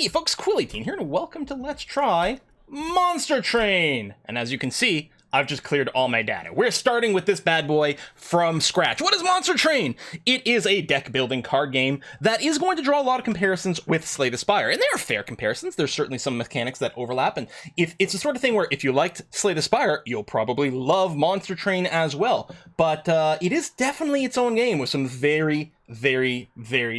Hey folks, Cool18 here, and welcome to Let's Try Monster Train! And as you can see, I've just cleared all my data. We're starting with this bad boy from scratch. What is Monster Train? It is a deck-building card game that is going to draw a lot of comparisons with Slay the Spire. And there are fair comparisons. There's certainly some mechanics that overlap. And if it's the sort of thing where if you liked Slay the Spire, you'll probably love Monster Train as well. But it is definitely its own game with some very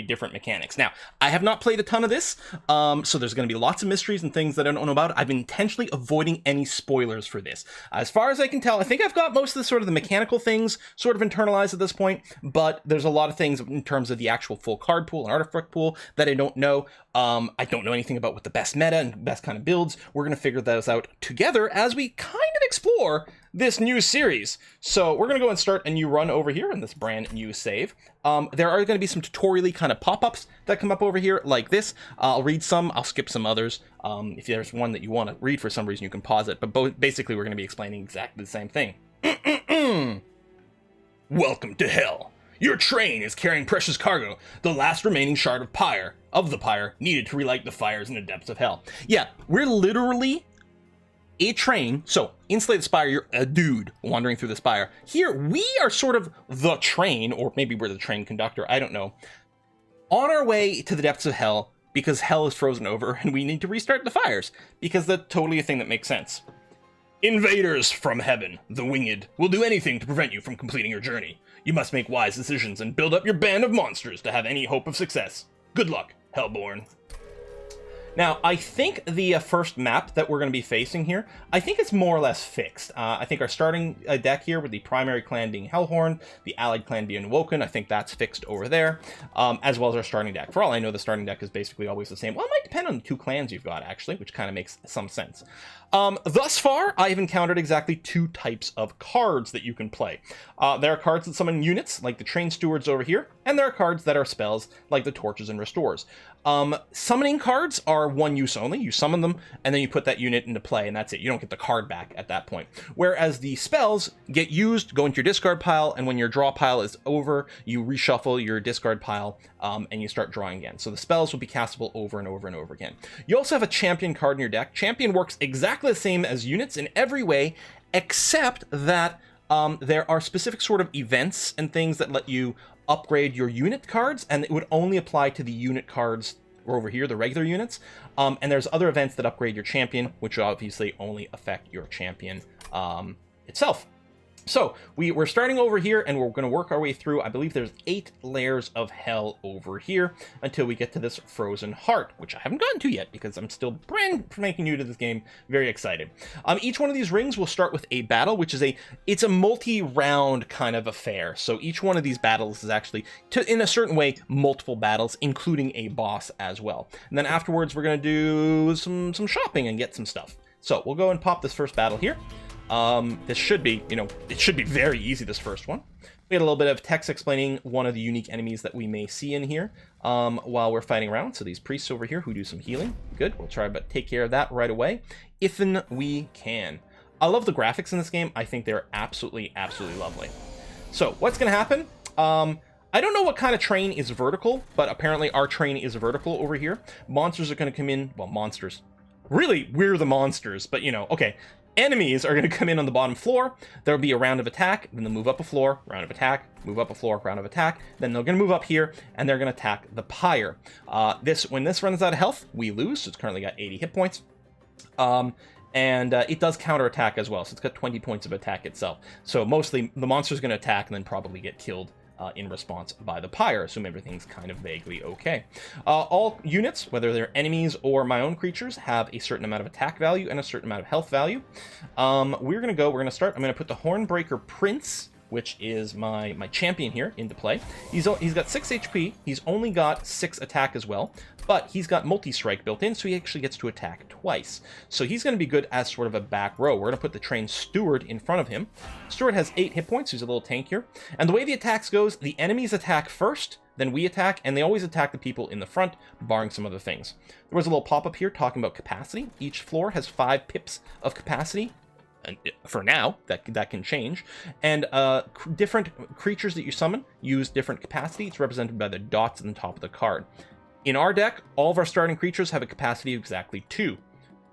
different mechanics. Now, I have not played a ton of this, so there's going to be lots of mysteries and things that I don't know about. I've been intentionally avoiding any spoilers for this. As far as I can tell, I think I've got most of the sort of the mechanical things sort of internalized at this point, but there's a lot of things in terms of the actual full card pool and artifact pool that I don't know. I don't know anything about what the best meta and best kind of builds. We're going to figure those out together as we kind of explore this new series. So we're going to go and start a new run over here in this brand new save. There are going to be some tutorially kind of pop-ups that come up over here like this. I'll read some, I'll skip some others. If there's one that you want to read for some reason, you can pause it. But basically, we're going to be explaining exactly the same thing. Welcome to hell. Your train is carrying precious cargo, the last remaining shard of the pyre needed to relight the fires in the depths of hell. Yeah, we're literally a train. So in Slay the Spire, you're a dude wandering through the spire. Here, we are sort of the train, or maybe we're the train conductor, I don't know, on our way to the depths of hell because hell is frozen over and we need to restart the fires because that's totally a thing that makes sense. Invaders from heaven, the winged, will do anything to prevent you from completing your journey. You must make wise decisions and build up your band of monsters to have any hope of success. Good luck, Hellborn. Now, I think the first map that we're going to be facing here, I think it's more or less fixed. I think our starting deck here with the primary clan being Hellhorn, the allied clan being Woken, I think that's fixed over there, as well as our starting deck. For all I know, the starting deck is basically always the same. Well, it might depend on the two clans you've got, actually, which kind of makes some sense. Thus far, I've encountered exactly two types of cards that you can play. There are cards that summon units, like the Train Stewards over here, and there are cards that are spells, like the Torches and Restores. Summoning cards are one use only. You summon them, and then you put that unit into play, and that's it. You don't get the card back at that point. Whereas the spells get used, go into your discard pile, and when your draw pile is over, you reshuffle your discard pile, and you start drawing again. So the spells will be castable over and over and over again. You also have a champion card in your deck. Champion works exactly the same as units in every way, except that there are specific sort of events and things that let you upgrade your unit cards, and it would only apply to the unit cards over here, the regular units. And there's other events that upgrade your champion, which obviously only affect your champion itself. So we're starting over here, and we're going to work our way through. I believe there's 8 layers of hell over here until we get to this frozen heart, which I haven't gotten to yet because I'm still brand spanking new to this game. Very excited. Each one of these rings will start with a battle, which is it's a multi-round kind of affair. So each one of these battles is actually, in a certain way, multiple battles, including a boss as well. And then afterwards, we're going to do some shopping and get some stuff. So we'll go and pop this first battle here. This should be, it should be very easy, this first one. We had a little bit of text explaining one of the unique enemies that we may see in here while we're fighting around. So these priests over here who do some healing. Good, we'll try to take care of that right away, if we can. I love the graphics in this game. I think they're absolutely lovely. So what's going to happen? I don't know what kind of train is vertical, but apparently our train is vertical over here. Monsters are going to come in, well, monsters. Really, we're the monsters, but okay. Enemies are going to come in on the bottom floor. There'll be a round of attack, then they'll move up a floor, round of attack, move up a floor, round of attack. Then they're going to move up here, and they're going to attack the pyre. When this runs out of health, we lose. So it's currently got 80 hit points. And it does counterattack as well, so it's got 20 points of attack itself. So mostly the monster's going to attack and then probably get killed in response by the pyre, assume everything's kind of vaguely okay. All units, whether they're enemies or my own creatures, have a certain amount of attack value and a certain amount of health value. We're going to start. I'm going to put the Hornbreaker Prince, which is my champion here, into play. He's got 6 HP. He's only got 6 attack as well, but he's got multi-strike built in, so he actually gets to attack twice. So he's going to be good as sort of a back row. We're going to put the Train Steward in front of him. Steward has 8 hit points. He's a little tankier. And the way the attacks goes, the enemies attack first, then we attack, and they always attack the people in the front, barring some other things. There was a little pop-up here talking about capacity. Each floor has 5 pips of capacity. And for now, that can change. And different creatures that you summon use different capacity. It's represented by the dots on the top of the card. In our deck, all of our starting creatures have a capacity of exactly 2.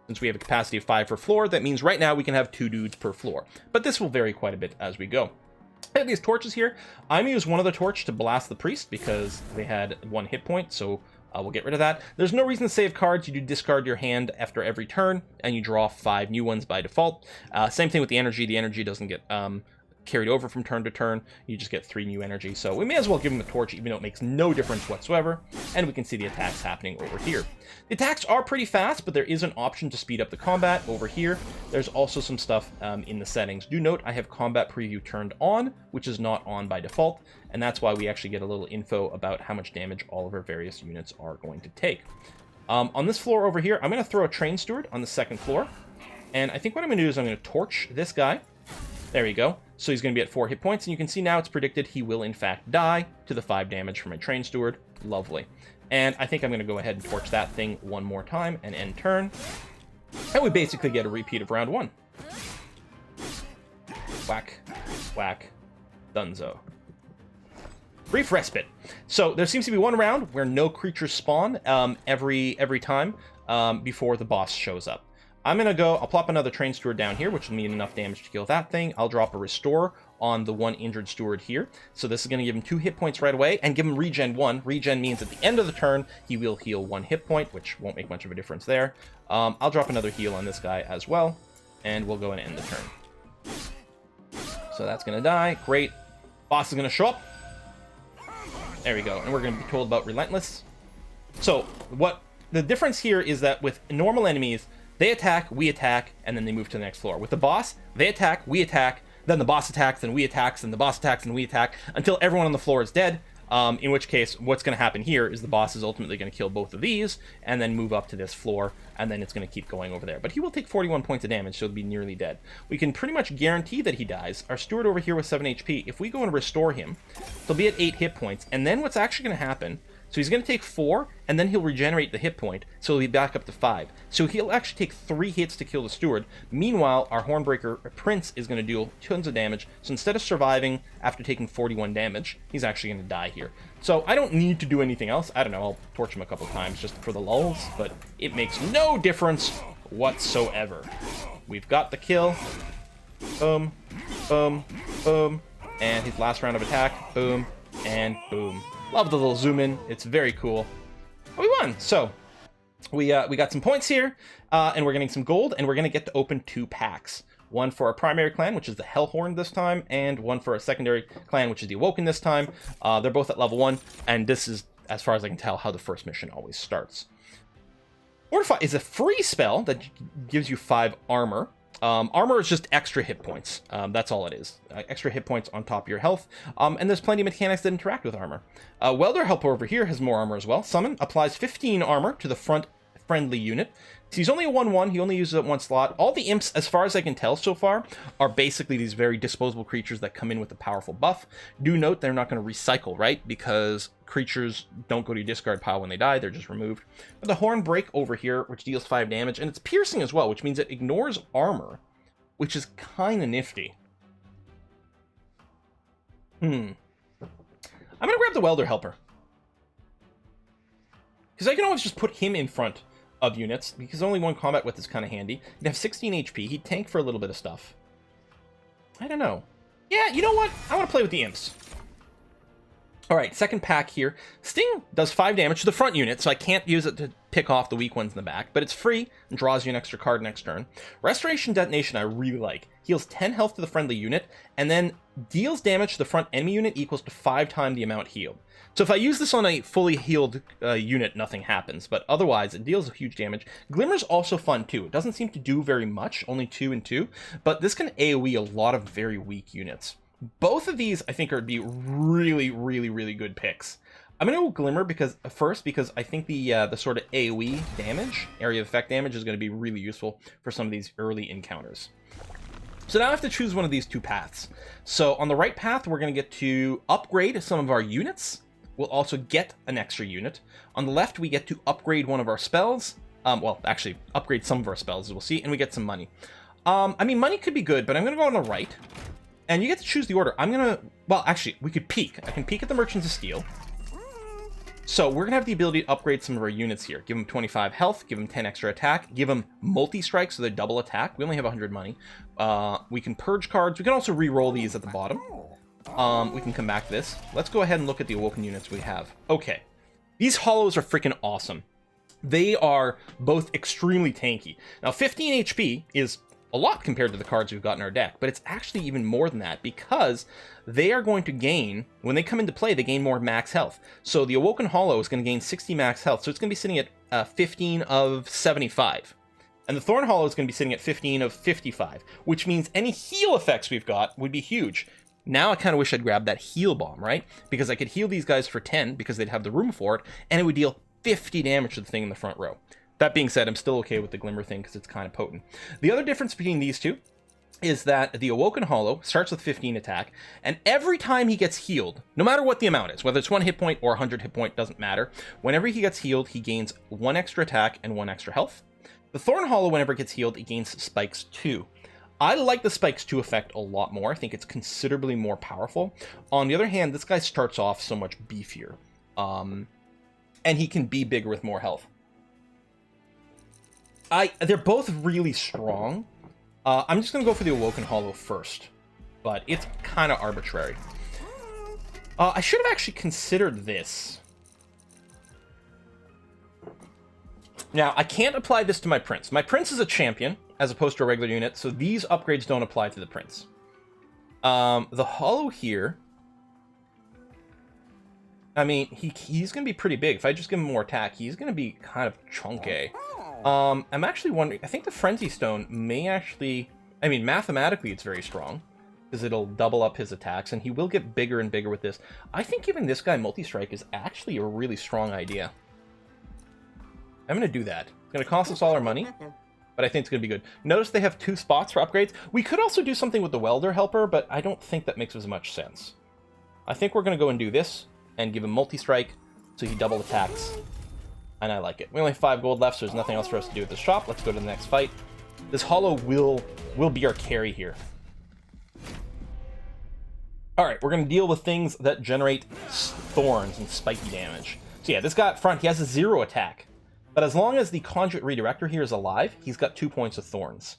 Since we have a capacity of 5 per floor, that means right now we can have 2 dudes per floor. But this will vary quite a bit as we go. I have these torches here. I'm going to use one of the torch to blast the priest because they had 1 hit point, so we'll get rid of that. There's no reason to save cards. You do discard your hand after every turn, and you draw 5 new ones by default. Same thing with the energy. The energy doesn't get carried over from turn to turn. You just get 3 new energy. So we may as well give him a torch, even though it makes no difference whatsoever. And we can see the attacks happening over here. The attacks are pretty fast, but there is an option to speed up the combat over here. There's also some stuff in the settings. Do note I have combat preview turned on, which is not on by default. And that's why we actually get a little info about how much damage all of our various units are going to take. On this floor over here, I'm going to throw a train steward on the 2nd floor. And I think what I'm going to do is I'm going to torch this guy. There we go. So he's going to be at 4 hit points, and you can see now it's predicted he will in fact die to the 5 damage from my train steward. Lovely. And I think I'm going to go ahead and torch that thing one more time and end turn. And we basically get a repeat of round 1. Whack, whack, dunzo. Brief respite. So there seems to be one round where no creatures spawn every time before the boss shows up. I'm going to go, I'll plop another train steward down here, which will mean enough damage to kill that thing. I'll drop a restore on the 1 injured steward here. So this is going to give him 2 hit points right away and give him regen 1. Regen means at the end of the turn, he will heal 1 hit point, which won't make much of a difference there. I'll drop another heal on this guy as well, and we'll go and end the turn. So that's going to die. Great. Boss is going to show up. There we go. And we're going to be told about Relentless. So what the difference here is that with normal enemies, they attack, we attack, and then they move to the next floor. With the boss, they attack, we attack, then the boss attacks, then we attack, then the boss attacks, and we attack, until everyone on the floor is dead, in which case, what's going to happen here is the boss is ultimately going to kill both of these, and then move up to this floor, and then it's going to keep going over there. But he will take 41 points of damage, so he'll be nearly dead. We can pretty much guarantee that he dies. Our steward over here with 7 HP, if we go and restore him, he'll be at 8 hit points, and then what's actually going to happen... So he's going to take 4, and then he'll regenerate the hit point, so he'll be back up to 5. So he'll actually take 3 hits to kill the steward. Meanwhile, our Hornbreaker Prince is going to deal tons of damage. So instead of surviving after taking 41 damage, he's actually going to die here. So I don't need to do anything else. I don't know, I'll torch him a couple times just for the lulls, but it makes no difference whatsoever. We've got the kill. Boom, boom, boom. And his last round of attack. Boom, and boom. Love the little zoom in. It's very cool. We won. So we got some points here, and we're getting some gold, and we're going to get to open 2 packs. One for our primary clan, which is the Hellhorn this time, and one for a secondary clan, which is the Awoken this time. They're both at level 1, and this is, as far as I can tell, how the first mission always starts. Fortify is a free spell that gives you 5 armor. Armor is just extra hit points. That's all it is. Extra hit points on top of your health. And there's plenty of mechanics that interact with armor. Welder Helper over here has more armor as well. Summon applies 15 armor to the front friendly unit. So he's only a 1/1. He only uses it at 1 slot. All the imps, as far as I can tell so far, are basically these very disposable creatures that come in with a powerful buff. Do note they're not going to recycle, right? Because creatures don't go to your discard pile when they die. They're just removed. But the Horn Break over here, which deals 5 damage, and it's piercing as well, which means it ignores armor, which is kind of nifty. I'm going to grab the Welder Helper, because I can always just put him in front of units, because only 1 combat width is kind of handy. He'd have 16 HP. He'd tank for a little bit of stuff. I don't know. Yeah, you know what? I want to play with the imps. Alright, second pack here. Sting does 5 damage to the front unit, so I can't use it to pick off the weak ones in the back, but it's free and draws you an extra card next turn. Restoration Detonation I really like. Heals 10 health to the friendly unit, and then deals damage to the front enemy unit equals to 5 times the amount healed. So if I use this on a fully healed unit, nothing happens, but otherwise it deals huge damage. Glimmer's also fun too. It doesn't seem to do very much, only 2 and 2, but this can AoE a lot of very weak units. Both of these, I think, are be really, really, really good picks. I'm going to go Glimmer because I think the sort of AoE damage, area of effect damage, is going to be really useful for some of these early encounters. So now I have to choose one of these 2 paths. So on the right path, we're going to get to upgrade some of our units. We'll also get an extra unit. On the left, we get to upgrade one of our spells. Well, actually, upgrade some of our spells, as we'll see, and we get some money. I mean, money could be good, but I'm going to go on the right. And you get to choose the order. I'm going to... Well, actually, we could peek. I can peek at the Merchants of Steel. So we're going to have the ability to upgrade some of our units here. Give them 25 health, give them 10 extra attack, give them multi-strike so they double attack. We only have 100 money. We can purge cards. We can also re-roll these at the bottom. We can come back to this. Let's go ahead and look at the awoken units we have. Okay. These hollows are freaking awesome. They are both extremely tanky. Now, 15 HP is a lot compared to the cards we've got in our deck, but it's actually even more than that because they are going to gain, when they come into play, they gain more max health. So the Awoken Hollow is going to gain 60 max health, so it's going to be sitting at 15 of 75. And the Thorn Hollow is going to be sitting at 15 of 55, which means any heal effects we've got would be huge. Now I kind of wish I'd grabbed that heal bomb, right? Because I could heal these guys for 10 because they'd have the room for it, and it would deal 50 damage to the thing in the front row. That being said, I'm still okay with the Glimmer thing because it's kind of potent. The other difference between these two is that the Awoken Hollow starts with 15 attack, and every time he gets healed, no matter what the amount is, whether it's 1 hit point or 100 hit point, doesn't matter. Whenever he gets healed, he gains 1 extra attack and 1 extra health. The Thorn Hollow, whenever it gets healed, it gains Spikes 2. I like the Spikes 2 effect a lot more. I think it's considerably more powerful. On the other hand, this guy starts off so much beefier. And he can be bigger with more health. They're both really strong. I'm just going to go for the Awoken Hollow first. But it's kind of arbitrary. I should have actually considered this. Now, I can't apply this to my Prince. My Prince is a champion, as opposed to a regular unit, so these upgrades don't apply to the Prince. The Hollow here... I mean, he's going to be pretty big. If I just give him more attack, he's going to be kind of chunky. I'm actually wondering... I think the Frenzy Stone may actually... I mean, mathematically, it's very strong. Because it'll double up his attacks, and he will get bigger and bigger with this. I think giving this guy multi-strike is actually a really strong idea. I'm going to do that. It's going to cost us all our money, but I think it's going to be good. Notice they have 2 spots for upgrades. We could also do something with the Welder Helper, but I don't think that makes as much sense. I think we're going to go and do this, and give him multi-strike, so he double attacks. And I like it. We only have 5 gold left, so there's nothing else for us to do at this shop. Let's go to the next fight. This Hollow will be our carry here. Alright, we're going to deal with things that generate thorns and spiky damage. So yeah, this guy up front, he has a 0 attack. But as long as the Conduit Redirector here is alive, he's got 2 points of thorns.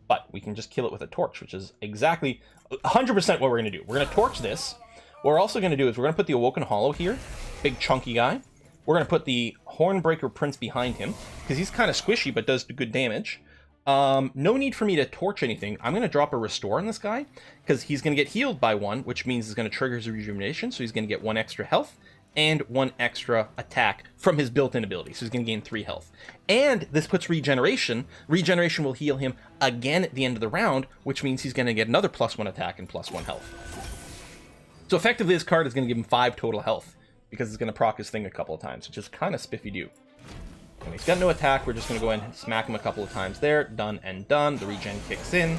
But we can just kill it with a torch, which is exactly 100% what we're going to do. We're going to torch this. What we're also going to do is we're going to put the Awoken Hollow here. Big chunky guy. We're going to put the Hornbreaker Prince behind him, because he's kind of squishy but does good damage. No need for me to torch anything. I'm going to drop a Restore on this guy, because he's going to get healed by 1, which means he's going to trigger his Rejuvenation, so he's going to get 1 extra health, and 1 extra attack from his built-in ability, so he's going to gain 3 health. And this puts Regeneration. Regeneration will heal him again at the end of the round, which means he's going to get another +1 attack and +1 health. So effectively, this card is going to give him 5 total health, because it's going to proc his thing a couple of times, which is kind of spiffy-doo. And he's got no attack, we're just going to go in and smack him a couple of times there. Done and done. The regen kicks in.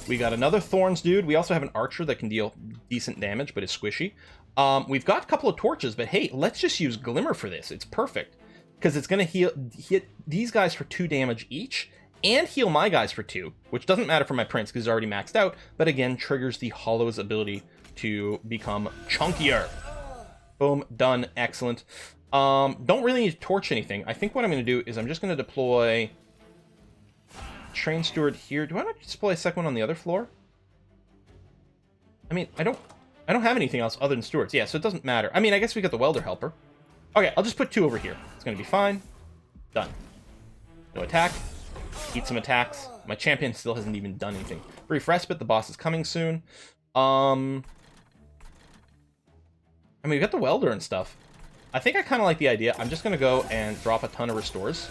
We got another Thorns dude. We also have an Archer that can deal decent damage, but is squishy. We've got a couple of torches, but hey, let's just use Glimmer for this. It's perfect, because it's going to hit these guys for 2 damage each, and heal my guys for 2, which doesn't matter for my Prince, because he's already maxed out, but again, triggers the Hollow's ability to become chunkier. Boom, done, excellent. Don't really need to torch anything. I think what I'm going to do is I'm just going to deploy Train Steward here. Do I not deploy a second one on the other floor? I mean, I don't have anything else other than Stewards. Yeah, so it doesn't matter. I mean, I guess we got the Welder Helper. Okay, I'll just put 2 over here. It's going to be fine. Done. No attack. Eat some attacks. My champion still hasn't even done anything. Brief Respite. The boss is coming soon. I mean, we got the Welder and stuff. I think I kind of like the idea. I'm just going to go and drop a ton of Restores.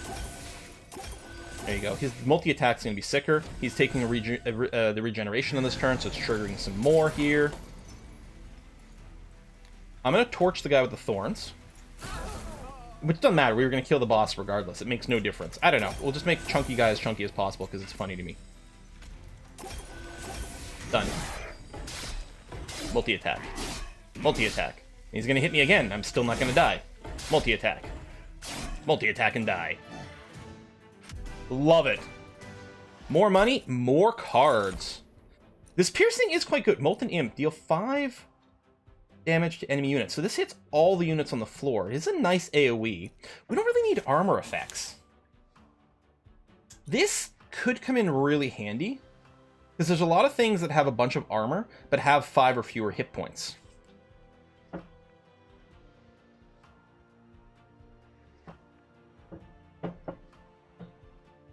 There you go. His multi-attack's going to be sicker. He's taking the Regeneration on this turn, so it's triggering some more here. I'm going to torch the guy with the Thorns. Which doesn't matter. We were going to kill the boss regardless. It makes no difference. I don't know. We'll just make chunky guy as chunky as possible because it's funny to me. Done. Multi-attack. Multi-attack. He's going to hit me again. I'm still not going to die. Multi-attack. Multi-attack and die. Love it. More money, more cards. This piercing is quite good. Molten Imp, deal 5 damage to enemy units. So this hits all the units on the floor. It is a nice AoE. We don't really need armor effects. This could come in really handy, because there's a lot of things that have a bunch of armor, but have 5 or fewer hit points.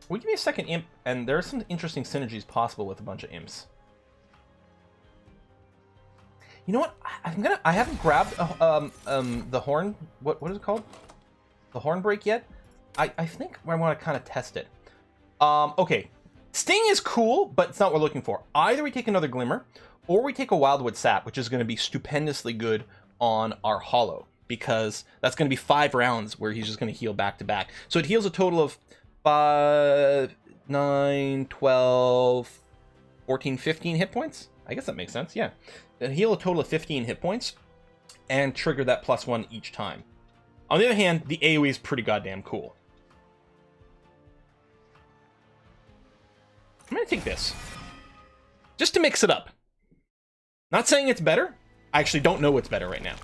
Will you give me a second imp? And there are some interesting synergies possible with a bunch of imps. You know what? I haven't grabbed the horn. What is it called? The horn break yet? I think I want to kind of test it. Okay. Sting is cool, but it's not what we're looking for. Either we take another Glimmer, or we take a Wildwood Sap, which is going to be stupendously good on our Hollow, because that's going to be 5 rounds where he's just going to heal back to back. So it heals a total of 5, 9, 12, 14, 15 hit points. I guess that makes sense, yeah. Heal a total of 15 hit points, and trigger that +1 each time. On the other hand, the AoE is pretty goddamn cool. I'm going to take this, just to mix it up. Not saying it's better. I actually don't know what's better right now.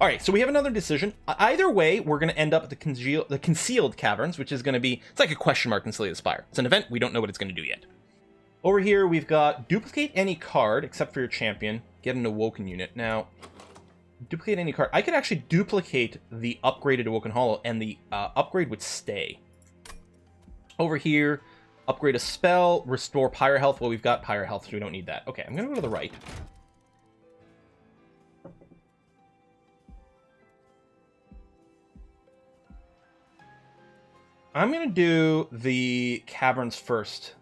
All right, so we have another decision. Either way, we're going to end up at the Concealed Caverns, which is going to be, it's like a question mark in Slay the Spire. It's an event. We don't know what it's going to do yet. Over here, we've got duplicate any card except for your champion. Get an Awoken unit. Now, duplicate any card. I could actually duplicate the upgraded Awoken Hollow, and the upgrade would stay. Over here, upgrade a spell, restore Pyre Health. Well, we've got Pyre Health, so we don't need that. Okay, I'm going to go to the right. I'm going to do the caverns first.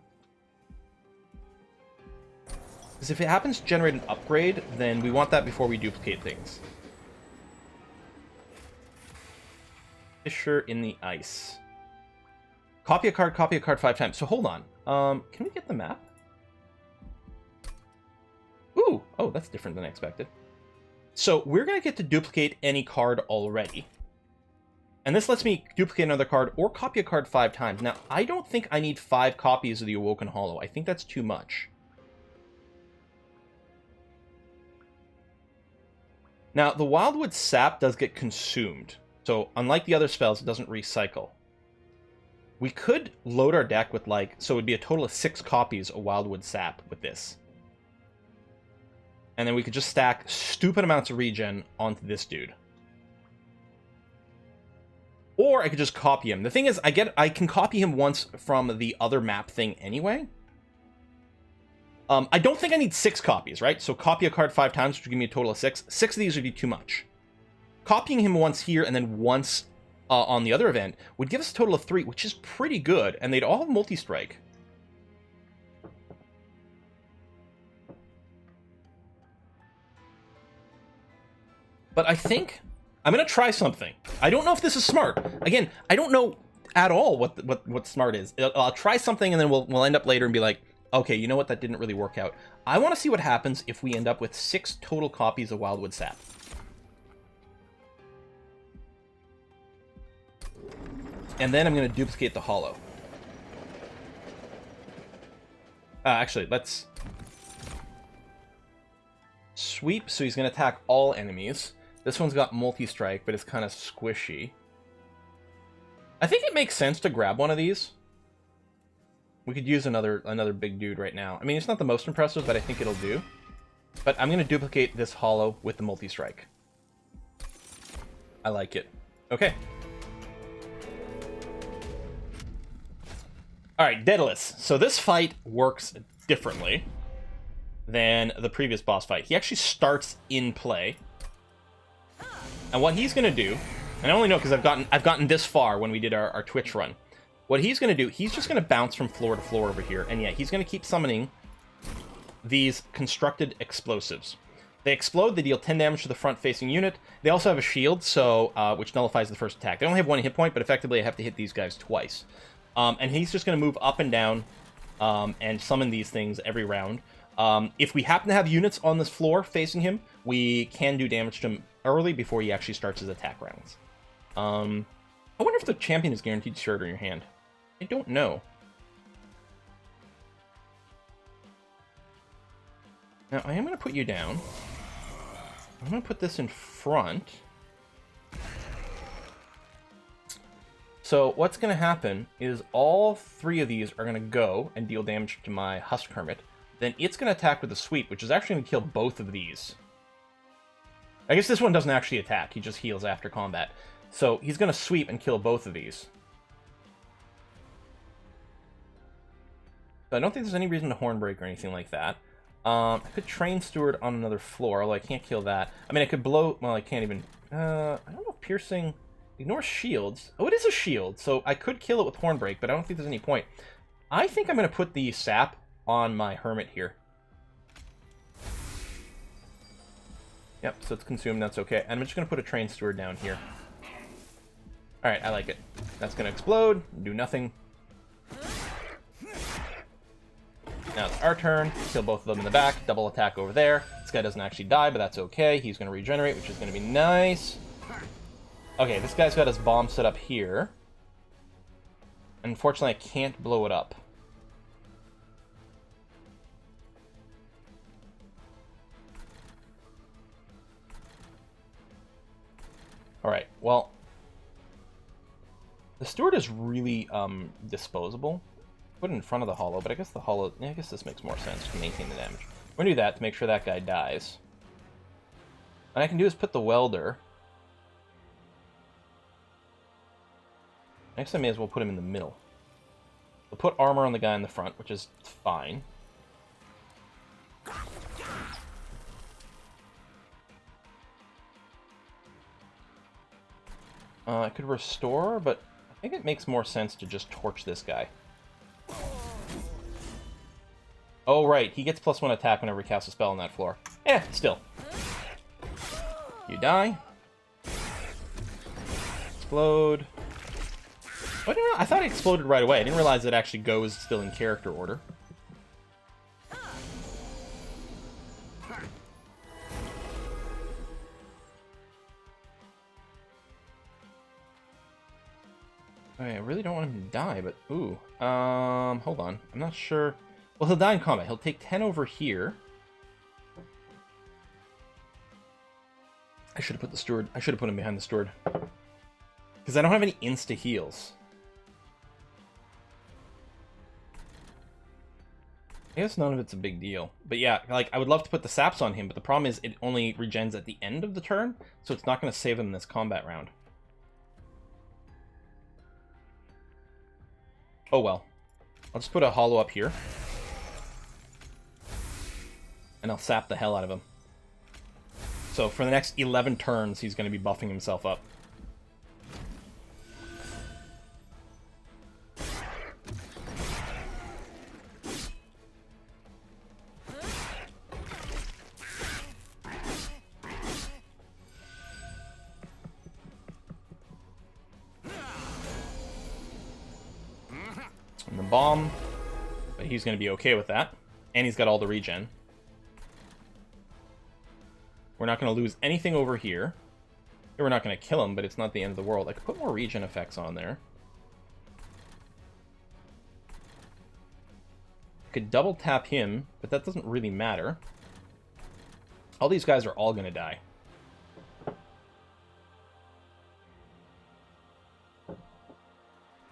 Because if it happens to generate an upgrade, then we want that before we duplicate things. Fissure in the ice. Copy a card 5 times. So hold on. Can we get the map? Ooh, oh, that's different than I expected. So we're going to get to duplicate any card already. And this lets me duplicate another card or copy a card 5 times. Now, I don't think I need 5 copies of the Awoken Hollow. I think that's too much. Now, the Wildwood Sap does get consumed. So, unlike the other spells, it doesn't recycle. We could load our deck with, like, so it would be a total of 6 copies of Wildwood Sap with this. And then we could just stack stupid amounts of regen onto this dude. Or I could just copy him. The thing is, I can copy him once from the other map thing anyway. I don't think I need 6 copies, right? So copy a card 5 times, which would give me a total of 6. 6 of these would be too much. Copying him once here and then once on the other event would give us a total of 3, which is pretty good. And they'd all have multi-strike. But I think I'm going to try something. I don't know if this is smart. Again, I don't know at all what smart is. I'll try something and then we'll end up later and be like, okay, you know what? That didn't really work out. I want to see what happens if we end up with 6 total copies of Wildwood Sap. And then I'm going to duplicate the Hollow. Actually, let's sweep. So he's going to attack all enemies. This one's got multi-strike, but it's kind of squishy. I think it makes sense to grab one of these. We could use another big dude right now. I mean, it's not the most impressive, but I think it'll do. But I'm going to duplicate this Hollow with the multi-strike. I like it. Okay. Alright, Daedalus. So this fight works differently than the previous boss fight. He actually starts in play. And what he's going to do, and I only know because I've gotten this far when we did our Twitch run. What he's going to do, he's just going to bounce from floor to floor over here. And yeah, he's going to keep summoning these constructed explosives. They explode, they deal 10 damage to the front-facing unit. They also have a shield, so which nullifies the first attack. They only have 1 hit point, but effectively I have to hit these guys twice. And he's just going to move up and down and summon these things every round. If we happen to have units on this floor facing him, we can do damage to him early before he actually starts his attack rounds. I wonder if the champion is guaranteed to shard in your hand. I don't know. Now, I am going to put you down. I'm going to put this in front. So what's going to happen is all 3 of these are going to go and deal damage to my Husk Hermit. Then it's going to attack with a sweep, which is actually going to kill both of these. I guess this one doesn't actually attack. He just heals after combat. So he's going to sweep and kill both of these. So I don't think there's any reason to Hornbreak or anything like that. I could Train Steward on another floor, although I can't kill that. I mean, I could blow... Well, I can't even... I don't know if Piercing... Ignore shields. Oh, it is a shield, so I could kill it with Hornbreak, but I don't think there's any point. I think I'm going to put the sap on my Hermit here. Yep, so it's consumed, that's okay. And I'm just going to put a Train Steward down here. Alright, I like it. That's going to explode, do nothing. Now it's our turn. Kill both of them in the back. Double attack over there. This guy doesn't actually die, but that's okay. He's going to regenerate, which is going to be nice. Okay, this guy's got his bomb set up here. Unfortunately, I can't blow it up. Alright, well... The Steward is really, disposable. Put it in front of the Hollow, but I guess the Hollow... Yeah, I guess this makes more sense to maintain the damage. We're going to do that to make sure that guy dies. What I can do is put the Welder... Next I may as well put him in the middle. We'll put armor on the guy in the front, which is fine. I could restore, but I think it makes more sense to just torch this guy. Oh, right. He gets +1 attack whenever he casts a spell on that floor. Eh, still. You die. Explode. I don't know. I thought it exploded right away. I didn't realize it actually goes still in character order. Okay, I really don't want him to die, but ooh. Hold on. I'm not sure. Well, he'll die in combat. He'll take 10 over here. I should have put the Steward. I should have put him behind the Steward. Because I don't have any insta heals. I guess none of it's a big deal. But yeah, like, I would love to put the saps on him, but the problem is it only regens at the end of the turn, so it's not going to save him this combat round. Oh well. I'll just put a Hollow up here. And I'll sap the hell out of him. So for the next 11 turns, he's going to be buffing himself up. And the bomb, but he's going to be okay with that. And he's got all the regen. We're not going to lose anything over here. We're not going to kill him, but it's not the end of the world. I could put more regen effects on there. I could double tap him, but that doesn't really matter. All these guys are all going to die.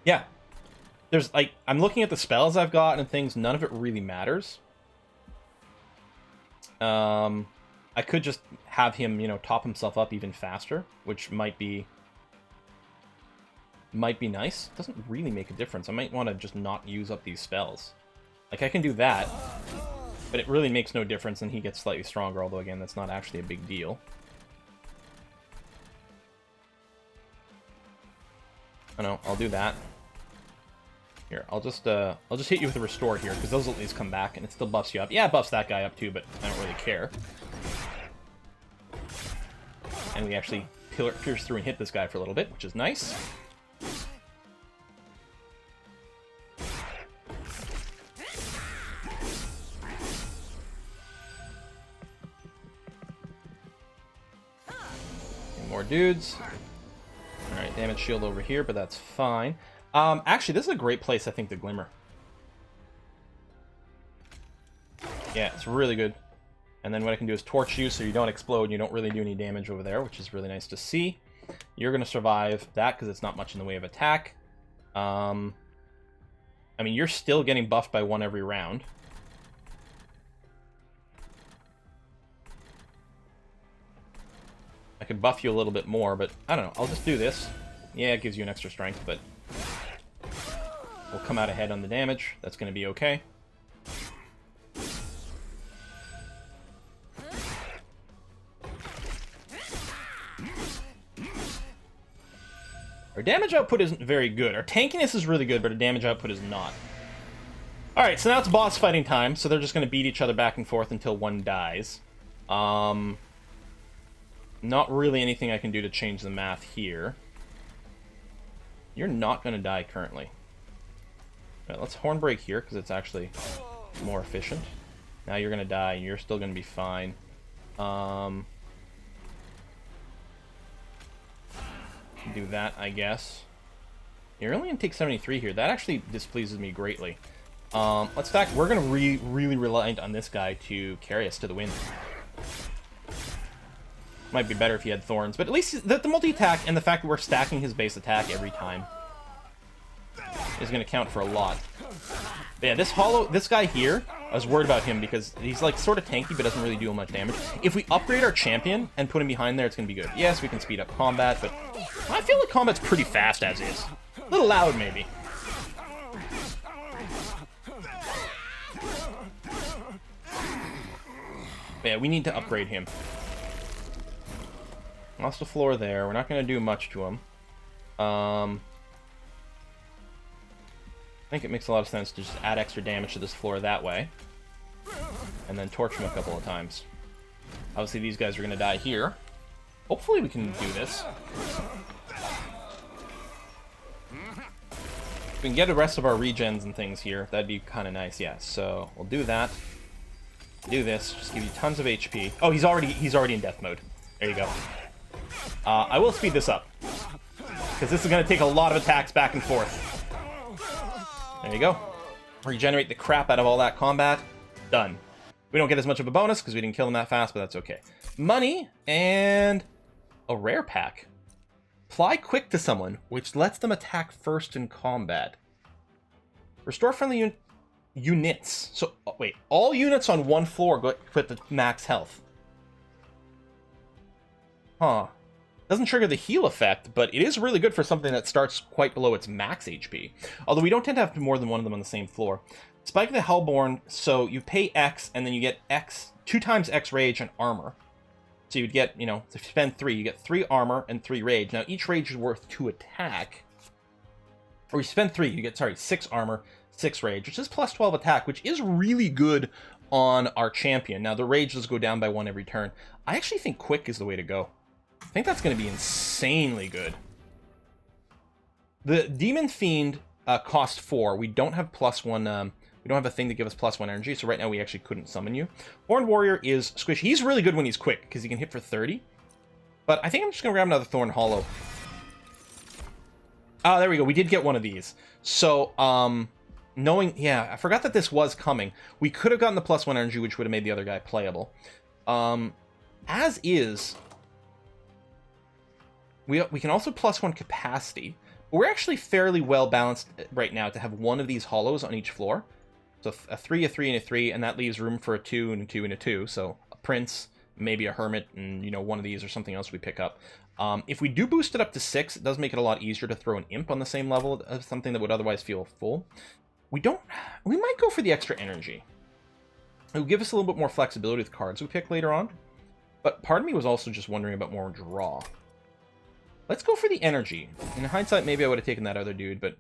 Yeah. There's, like, I'm looking at the spells I've got and things, none of it really matters. I could just have him, you know, top himself up even faster, which might be nice. Doesn't really make a difference. I might want to just not use up these spells. Like, I can do that, but it really makes no difference, and he gets slightly stronger, although, again, that's not actually a big deal. Oh, no, I'll do that. Here, I'll just hit you with a restore here, because those will at least come back, and it still buffs you up. Yeah, it buffs that guy up too, but I don't really care. And we actually pierce through and hit this guy for a little bit, which is nice. And more dudes. Alright, damage shield over here, but that's fine. Actually, this is a great place, I think, to Glimmer. Yeah, it's really good. And then what I can do is torch you so you don't explode and you don't really do any damage over there, which is really nice to see. You're going to survive that because it's not much in the way of attack. I mean, you're still getting buffed by 1 every round. I could buff you a little bit more, but I don't know. I'll just do this. Yeah, it gives you an extra strength, but we'll come out ahead on the damage. That's going to be okay. Our damage output isn't very good. Our tankiness is really good, but our damage output is not. Alright, so now it's boss fighting time, so they're just going to beat each other back and forth until one dies. Not really anything I can do to change the math here. You're not going to die currently. Alright, let's horn break here, because it's actually more efficient. Now you're going to die, and you're still going to be fine. Do that, I guess. You're only going to take 73 here. That actually displeases me greatly. Let's fact, we're going to really rely on this guy to carry us to the win. Might be better if he had thorns, but at least the multi-attack and the fact that we're stacking his base attack every time is going to count for a lot. But yeah, this guy here, I was worried about him because he's like sort of tanky but doesn't really do much damage. If we upgrade our champion and put him behind there, it's going to be good. Yes, we can speed up combat, but I feel like combat's pretty fast as is. A little loud, maybe. But yeah, we need to upgrade him. Lost the floor there. We're not going to do much to him. I think it makes a lot of sense to just add extra damage to this floor that way. And then torch him a couple of times. Obviously, these guys are going to die here. Hopefully we can do this. If we can get the rest of our regens and things here, that'd be kind of nice, yeah. So, we'll do that. Do this. Just give you tons of HP. Oh, he's already in death mode. There you go. I will speed this up. Because this is going to take a lot of attacks back and forth. There you go. Regenerate the crap out of all that combat. Done. We don't get as much of a bonus because we didn't kill him that fast, but that's okay. Money and a rare pack. Apply quick to someone, which lets them attack first in combat. Restore friendly units. So, wait. All units on one floor go with the max health. Huh. Doesn't trigger the heal effect, but it is really good for something that starts quite below its max HP. Although we don't tend to have more than one of them on the same floor. Spike the Hellborn, so you pay X, and then you get X, 2 times X rage and armor. So you'd get, you know, if you spend 3, you get 3 armor and 3 rage. Now each rage is worth 2 attack. Or you spend 3, you get, 6 armor, 6 rage, which is plus 12 attack, which is really good on our champion. Now the rage does go down by 1 every turn. I actually think quick is the way to go. I think that's going to be insanely good. The Demon Fiend cost 4. We don't have +1. We don't have a thing to give us +1 energy, so right now we actually couldn't summon you. Horned Warrior is squishy. He's really good when he's quick because he can hit for 30. But I think I'm just going to grab another Thorn Hollow. Ah, there we go. We did get one of these. So, knowing, yeah, I forgot that this was coming. We could have gotten the +1 energy, which would have made the other guy playable. As is. We can also +1 capacity. But we're actually fairly well balanced right now to have one of these hollows on each floor. So a 3, a 3, and a 3, and that leaves room for a 2, and a 2, and a 2. So a Prince, maybe a Hermit, and, you know, one of these or something else we pick up. If we do boost it up to 6, it does make it a lot easier to throw an Imp on the same level as something that would otherwise feel full. We might go for the extra energy. It will give us a little bit more flexibility with cards we pick later on. But part of me was also just wondering about more draw. Let's go for the energy. In hindsight, maybe I would have taken that other dude, but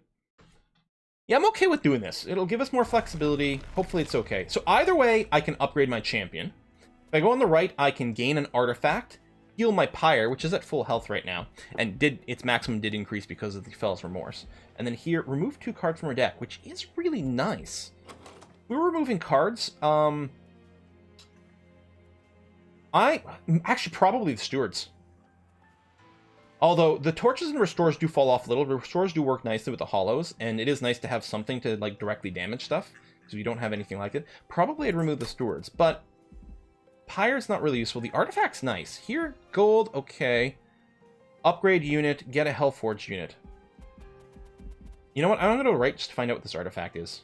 yeah, I'm okay with doing this. It'll give us more flexibility. Hopefully it's okay. So either way, I can upgrade my champion. If I go on the right, I can gain an artifact, heal my pyre, which is at full health right now, and its maximum did increase because of the Fell's Remorse. And then here, remove 2 cards from our deck, which is really nice. We were removing cards. Actually, probably the Stewards. Although the torches and restores do fall off a little, the restores do work nicely with the hollows, and it is nice to have something to like directly damage stuff, because we don't have anything like it. Probably I'd remove the stewards, but Pyre's not really useful. The artifact's nice. Here, gold, okay. Upgrade unit, get a Hellforged unit. You know what? I'm going to go right just to find out what this artifact is.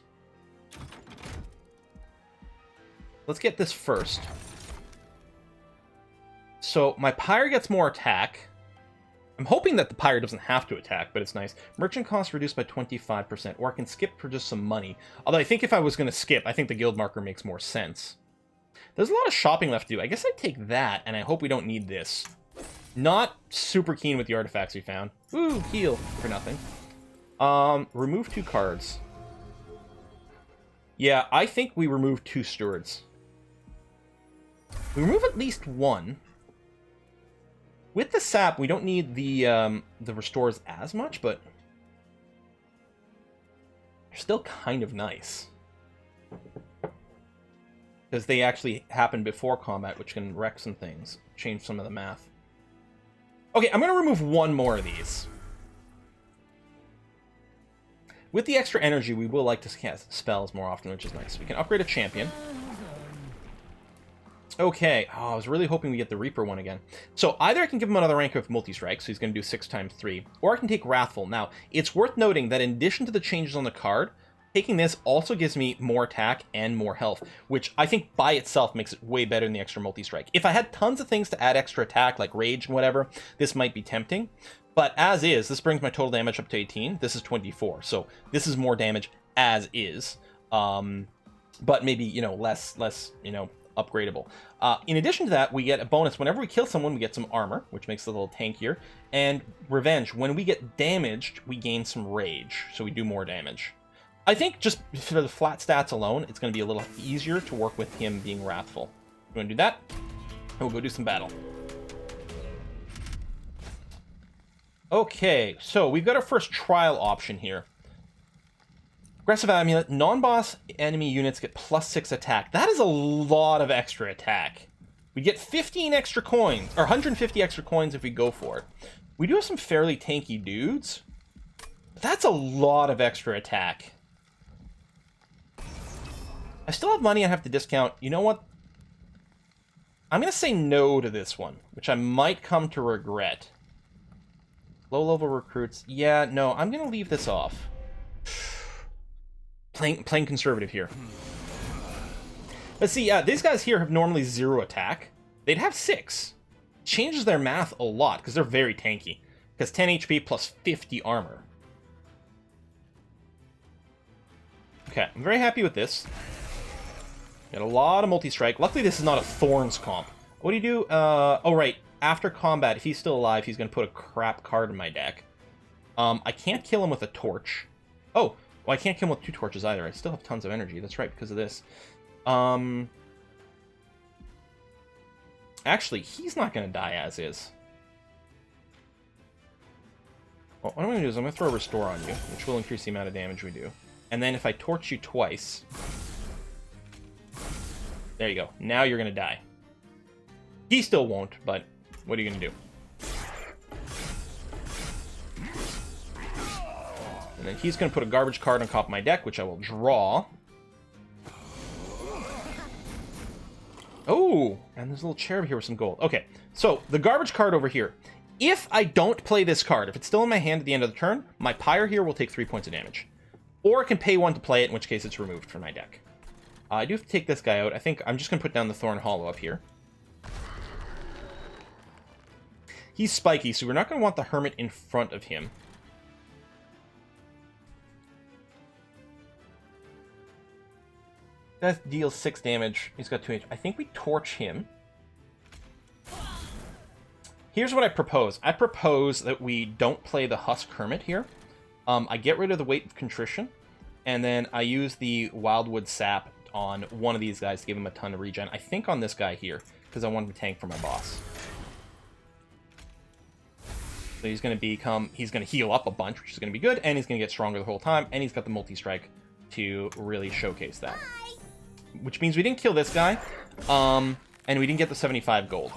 Let's get this first. So, my Pyre gets more attack. I'm hoping that the Pyre doesn't have to attack, but it's nice. Merchant cost reduced by 25%, or I can skip for just some money. Although I think if I was going to skip, I think the guild marker makes more sense. There's a lot of shopping left to do. I guess I'd take that, and I hope we don't need this. Not super keen with the artifacts we found. Ooh, heal for nothing. Remove 2 cards. Yeah, I think we remove 2 stewards. We remove at least 1. With the sap, we don't need the restores as much, but they're still kind of nice. Because they actually happen before combat, which can wreck some things. Change some of the math. Okay, I'm going to remove 1 more of these. With the extra energy, we will like to cast spells more often, which is nice. We can upgrade a champion. Okay, oh, I was really hoping we get the Reaper one again. So either I can give him another rank of multi-strike, so he's going to do 6 times 3, or I can take Wrathful. Now, it's worth noting that in addition to the changes on the card, taking this also gives me more attack and more health, which I think by itself makes it way better than the extra multi-strike. If I had tons of things to add extra attack, like Rage and whatever, this might be tempting. But as is, this brings my total damage up to 18. This is 24, so this is more damage as is. But maybe, you know, less, you know, upgradable. In addition to that, we get a bonus. Whenever we kill someone, we get some armor, which makes it a little tankier. And Revenge. When we get damaged, we gain some Rage, so we do more damage. I think just for the flat stats alone, it's going to be a little easier to work with him being Wrathful. You want to do that? And we'll go do some battle. Okay, so we've got our first trial option here. Aggressive Amulet, non-boss enemy units get +6 attack. That is a lot of extra attack. We get 15 extra coins, or 150 extra coins if we go for it. We do have some fairly tanky dudes, but that's a lot of extra attack. I still have money I have to discount. You know what? I'm going to say no to this one, which I might come to regret. Low-level recruits. Yeah, no, I'm going to leave this off. Playing conservative here. Let's see, these guys here have normally 0 attack. They'd have 6. Changes their math a lot, because they're very tanky. Because 10 HP plus 50 armor. Okay, I'm very happy with this. Got a lot of multi-strike. Luckily, this is not a Thorns comp. What do you do? Oh, right. After combat, if he's still alive, he's going to put a crap card in my deck. I can't kill him with a torch. Oh, well, I can't kill him with 2 torches either. I still have tons of energy. That's right, because of this. Actually, he's not going to die as is. Well, what I'm going to do is I'm going to throw a Restore on you, which will increase the amount of damage we do. And then if I torch you twice... There you go. Now you're going to die. He still won't, but what are you going to do? And then he's going to put a garbage card on top of my deck, which I will draw. Oh, and there's a little cherub here with some gold. Okay, so the garbage card over here. If I don't play this card, if it's still in my hand at the end of the turn, my Pyre here will take 3 points of damage. Or I can pay 1 to play it, in which case it's removed from my deck. I do have to take this guy out. I think I'm just going to put down the Thorn Hollow up here. He's spiky, so we're not going to want the Hermit in front of him. That deals 6 damage. He's got 2 HP. I think we torch him. Here's what I propose. I propose that we don't play the Husk Hermit here. I get rid of the Weight of Contrition, and then I use the Wildwood Sap on one of these guys to give him a ton of regen. I think on this guy here, because I want him to tank for my boss. So he's going to heal up a bunch, which is going to be good, and he's going to get stronger the whole time, and he's got the multi-strike to really showcase that. Which means we didn't kill this guy, and we didn't get the 75 gold.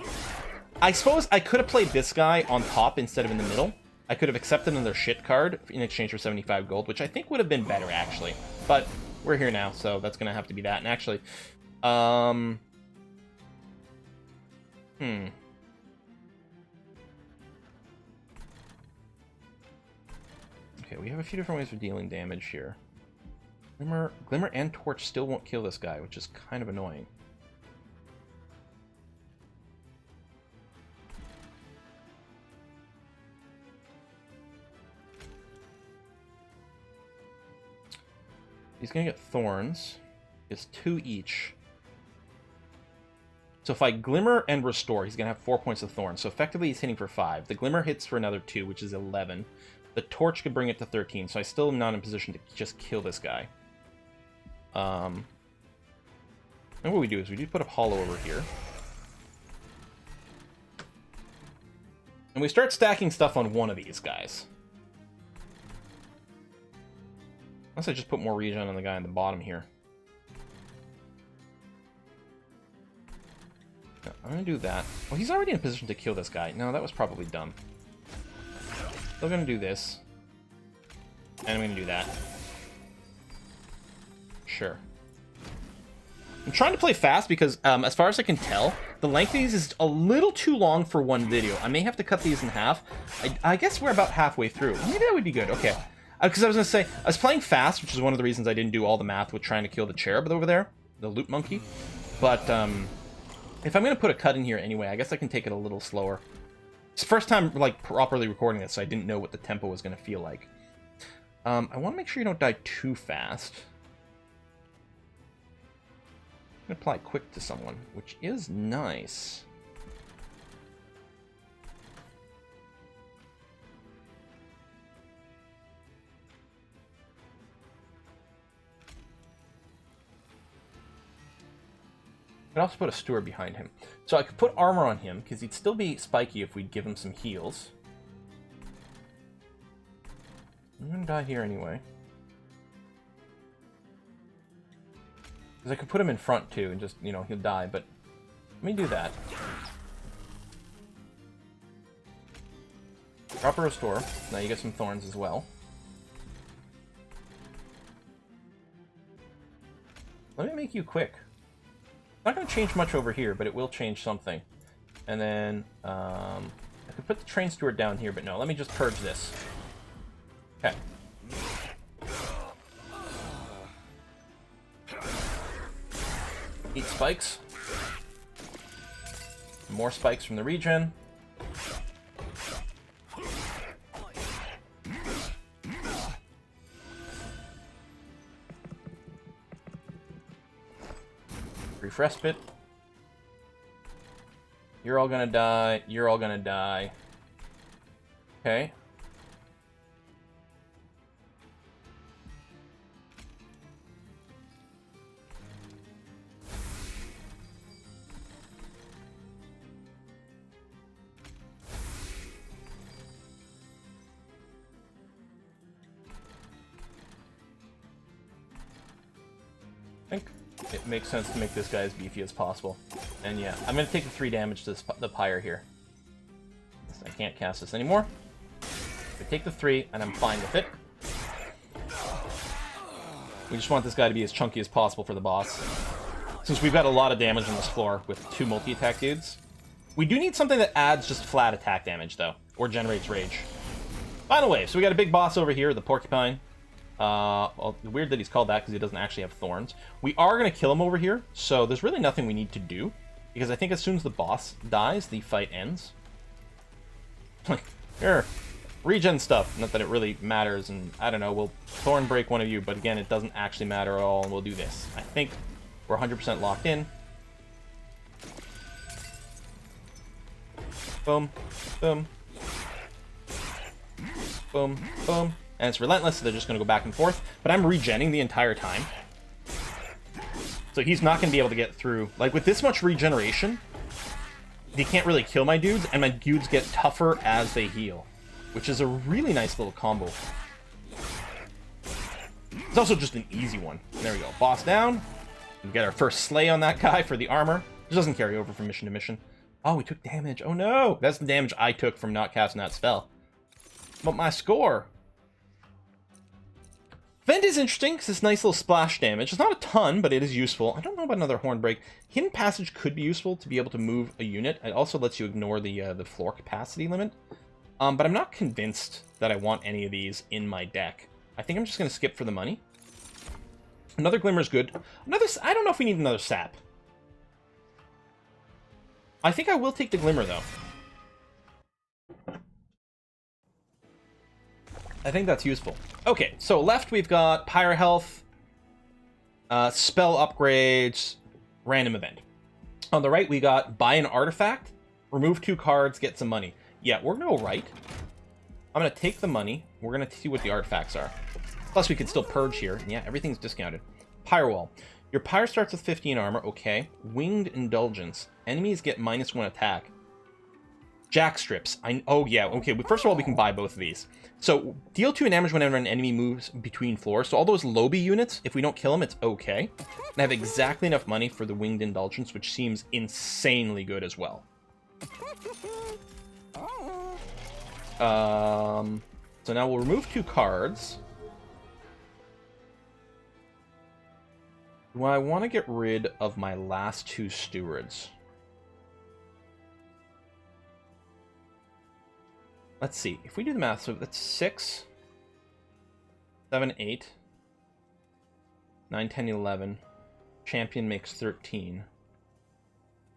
I suppose I could have played this guy on top instead of in the middle. I could have accepted another shit card in exchange for 75 gold, which I think would have been better, actually. But we're here now, so that's going to have to be that. And actually, Okay, we have a few different ways of dealing damage here. Glimmer and Torch still won't kill this guy, which is kind of annoying. He's gonna get thorns. It's 2 each. So if I Glimmer and Restore, he's gonna have 4 points of thorns. So effectively he's hitting for 5. The Glimmer hits for another 2, which is 11. The Torch could bring it to 13, so I still am not in position to just kill this guy. And what we do is we do put a Hollow over here. And we start stacking stuff on one of these guys. Unless I just put more regen on the guy on the bottom here. No, I'm going to do that. Well, he's already in a position to kill this guy. No, that was probably dumb. Still going to do this. And I'm going to do that. Sure. I'm trying to play fast because, as far as I can tell, the length of these is a little too long for one video. I may have to cut these in half. I guess we're about halfway through. Maybe that would be good. Okay. Because I was going to say, I was playing fast, which is one of the reasons I didn't do all the math with trying to kill the cherub over there, the loot monkey. But if I'm going to put a cut in here anyway, I guess I can take it a little slower. It's the first time like properly recording this, so I didn't know what the tempo was going to feel like. I want to make sure you don't die too fast. I'm going to apply quick to someone, which is nice. I could also put a steward behind him. So I could put armor on him, because he'd still be spiky if we'd give him some heals. I'm going to die here anyway. Because I could put him in front too, and just, you know, he'll die, but let me do that. Drop a restore. Now you get some thorns as well. Let me make you quick. Not going to change much over here, but it will change something. And then, I could put the train steward down here, but no, let me just purge this. Okay. Eat spikes. More spikes from the regen. Brief respite. You're all gonna die. You're all gonna die. Okay. I think it makes sense to make this guy as beefy as possible. And yeah, I'm going to take the 3 damage to the pyre here. I can't cast this anymore. I take the 3, and I'm fine with it. We just want this guy to be as chunky as possible for the boss. Since we've got a lot of damage on this floor with 2 multi-attack dudes. We do need something that adds just flat attack damage, though. Or generates rage. Final wave. So we got a big boss over here, the porcupine. Well, weird that he's called that because he doesn't actually have thorns. We are going to kill him over here, so there's really nothing we need to do. Because I think as soon as the boss dies, the fight ends. Here, regen stuff. Not that it really matters, and I don't know, we'll thorn break one of you, but again, it doesn't actually matter at all, and we'll do this. I think we're 100% locked in. Boom, boom. Boom, boom. And it's relentless, so they're just going to go back and forth. But I'm regenning the entire time. So he's not going to be able to get through. Like, with this much regeneration, he can't really kill my dudes, and my dudes get tougher as they heal. Which is a really nice little combo. It's also just an easy one. There we go. Boss down. We get our first slay on that guy for the armor. It doesn't carry over from mission to mission. Oh, we took damage. Oh no! That's the damage I took from not casting that spell. But my score... Vent is interesting because it's nice little splash damage. It's not a ton, but it is useful. I don't know about another Horn Break. Hidden Passage could be useful to be able to move a unit. It also lets you ignore the floor capacity limit. But I'm not convinced that I want any of these in my deck. I think I'm just going to skip for the money. Another Glimmer is good. I don't know if we need another Sap. I think I will take the Glimmer, though. I think that's useful. Okay, so left we've got Pyre Health, spell upgrades, random event. On the right we got buy an artifact, remove 2 cards, get some money. Yeah, we're gonna go right. I'm gonna take the money. We're gonna see what the artifacts are. Plus we could still purge here. And yeah, everything's discounted. Pyre Wall. Your Pyre starts with 15 armor. Okay. Winged Indulgence. Enemies get -1 attack. Jack strips. Oh yeah, okay. First of all, we can buy both of these. So deal 2 damage whenever an enemy moves between floors. So all those Lobby units, if we don't kill them, it's okay. And I have exactly enough money for the Winged Indulgence, which seems insanely good as well. So now we'll remove 2 cards. Do I want to get rid of my last 2 stewards? Let's see. If we do the math, so that's 6, 7, 8, 9, 10, 11. Champion makes 13.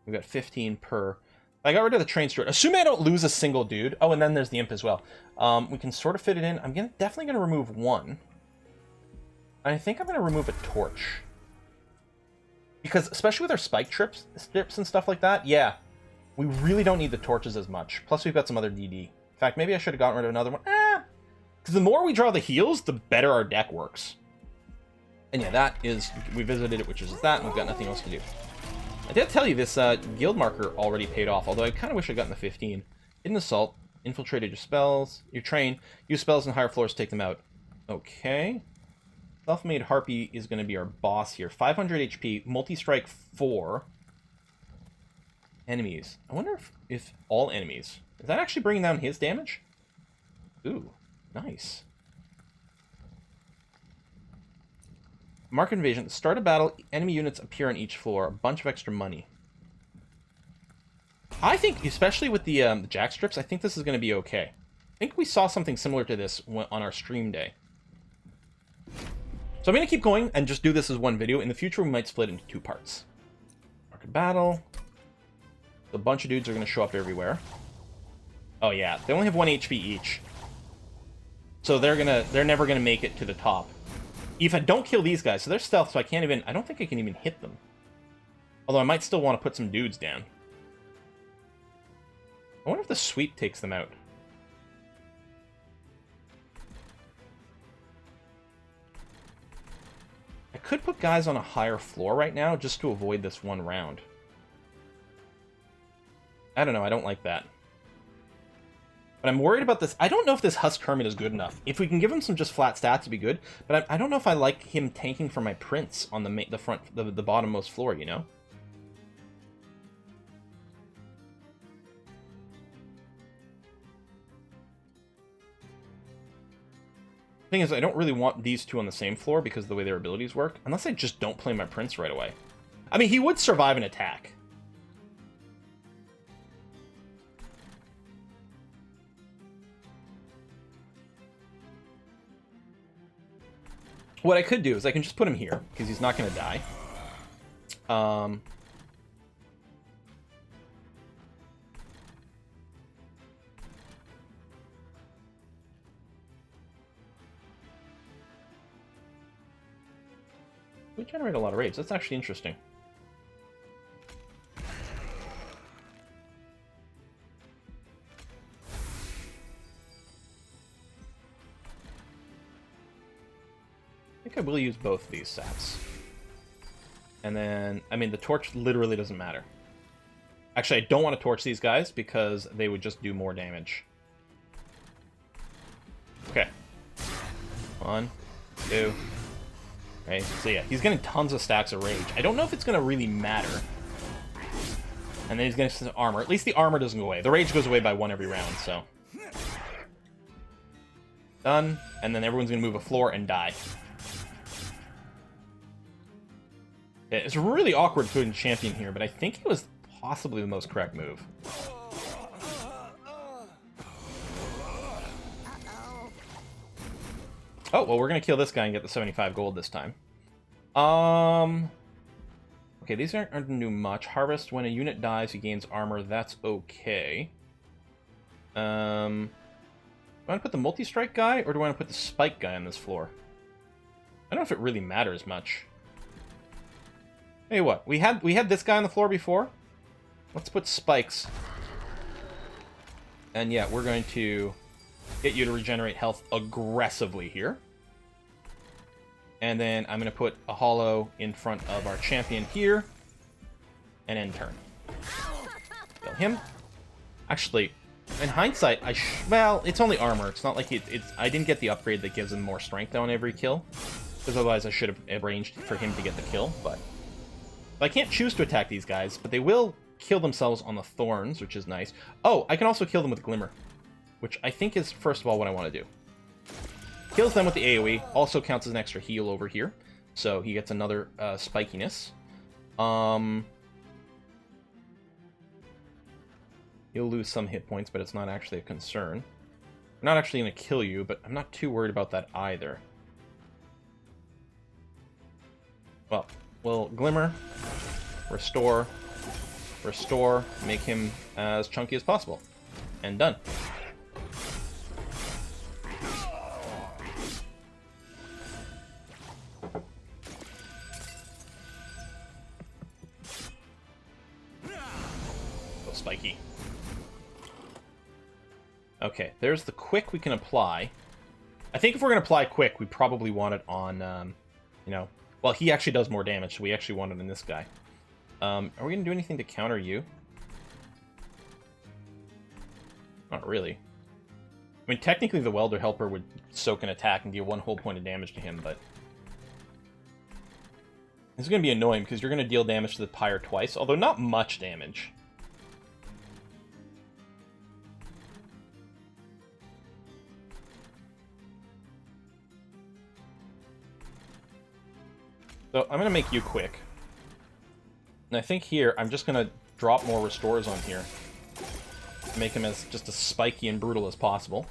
We've got 15 per. I got rid of the train steward. Assuming I don't lose a single dude. Oh, and then there's the imp as well. We can sort of fit it in. I'm definitely going to remove 1. I think I'm going to remove a torch. Because, especially with our spike strips and stuff like that, yeah, we really don't need the torches as much. Plus, we've got some other DD. In fact, maybe I should have gotten rid of another one. Because the more we draw the heals, the better our deck works. And yeah, that is, we visited it, which is that, and we've got nothing else to do. I did tell you this guild marker already paid off, although I kind of wish I'd gotten the 15. Hidden Assault, infiltrated your spells, your train, use spells in higher floors to take them out. Okay. Self-made Harpy is going to be our boss here. 500 HP, multi-strike 4. Enemies. I wonder if all enemies. Is that actually bringing down his damage? Ooh, nice. Market Invasion. At the start of battle, enemy units appear on each floor. A bunch of extra money. I think, especially with the jack strips, I think this is going to be okay. I think we saw something similar to this on our stream day. So I'm going to keep going and just do this as one video. In the future, we might split into 2 parts. Market Battle. A bunch of dudes are going to show up everywhere. Oh yeah, they only have 1 HP each. So they're never gonna make it to the top. If I don't kill these guys, so they're stealth, so I don't think I can even hit them. Although I might still want to put some dudes down. I wonder if the sweep takes them out. I could put guys on a higher floor right now just to avoid this 1 round. I don't know, I don't like that. But I'm worried about this. I don't know if this Husk Hermit is good enough. If we can give him some just flat stats, it'd be good. But I don't know if I like him tanking for my Prince on the bottommost floor, you know? Thing is, I don't really want these 2 on the same floor because of the way their abilities work. Unless I just don't play my Prince right away. I mean, he would survive an attack. What I could do is I can just put him here, because he's not going to die. We generate a lot of raids. That's actually interesting. I think I will use both of these saps. And then, I mean, the torch literally doesn't matter. Actually, I don't want to torch these guys because they would just do more damage. Okay. 1, 2. Right, so yeah, he's getting tons of stacks of rage. I don't know if it's going to really matter. And then he's getting some armor. At least the armor doesn't go away. The rage goes away by 1 every round, so. Done. And then everyone's going to move a floor and die. It's really awkward putting champion here, but I think it was possibly the most correct move. Oh, well, we're going to kill this guy and get the 75 gold this time. Okay, these aren't going to do much. Harvest, when a unit dies, he gains armor. That's okay. Do I want to put the multi-strike guy, or do I want to put the spike guy on this floor? I don't know if it really matters much. Hey, what? We had this guy on the floor before. Let's put spikes. And yeah, we're going to get you to regenerate health aggressively here. And then I'm going to put a hollow in front of our champion here. And end turn. Kill him. Actually, in hindsight, well, it's only armor. It's not like I didn't get the upgrade that gives him more strength on every kill. Because otherwise I should have arranged for him to get the kill. But I can't choose to attack these guys, but they will kill themselves on the thorns, which is nice. Oh, I can also kill them with Glimmer, which I think is, first of all, what I want to do. Kills them with the AoE, also counts as an extra heal over here, so he gets another spikiness. He'll lose some hit points, but it's not actually a concern. I'm not actually going to kill you, but I'm not too worried about that either. Well, we'll Glimmer, restore, make him as chunky as possible, and done. Go spiky. Okay, there's the quick we can apply. I think if we're going to apply quick, we probably want it on, you know... Well, he actually does more damage, so we actually want it in this guy. Are we going to do anything to counter you? Not really. I mean, technically the Welder Helper would soak an attack and deal 1 whole point of damage to him, but... This is going to be annoying, because you're going to deal damage to the Pyre twice, although not much damage. So I'm going to make you quick. And I think here, I'm just going to drop more restores on here. Make him as just as spiky and brutal as possible.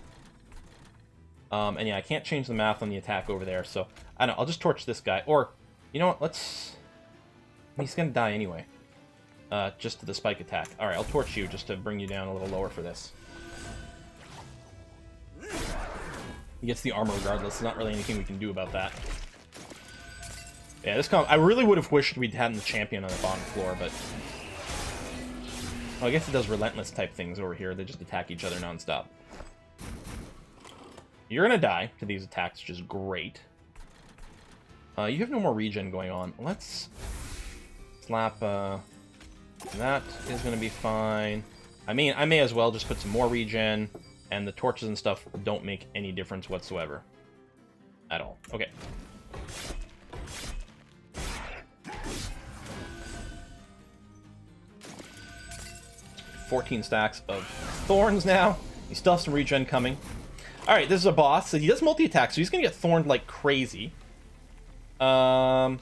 And yeah, I can't change the math on the attack over there, so I don't know, I'll just torch this guy. Or, you know what, let's... He's going to die anyway. Just to the spike attack. Alright, I'll torch you just to bring you down a little lower for this. He gets the armor regardless, there's not really anything we can do about that. Yeah, this I really would have wished we'd had the champion on the bottom floor, but... Well, I guess it does relentless type things over here. They just attack each other nonstop. You're gonna die to these attacks, which is great. You have no more regen going on. Let's slap, that is gonna be fine. I mean, I may as well just put some more regen, and the torches and stuff don't make any difference whatsoever. At all. Okay. 14 stacks of thorns now. You still have some regen coming. Alright, this is a boss. So he does multi-attack, so he's going to get thorned like crazy. Okay,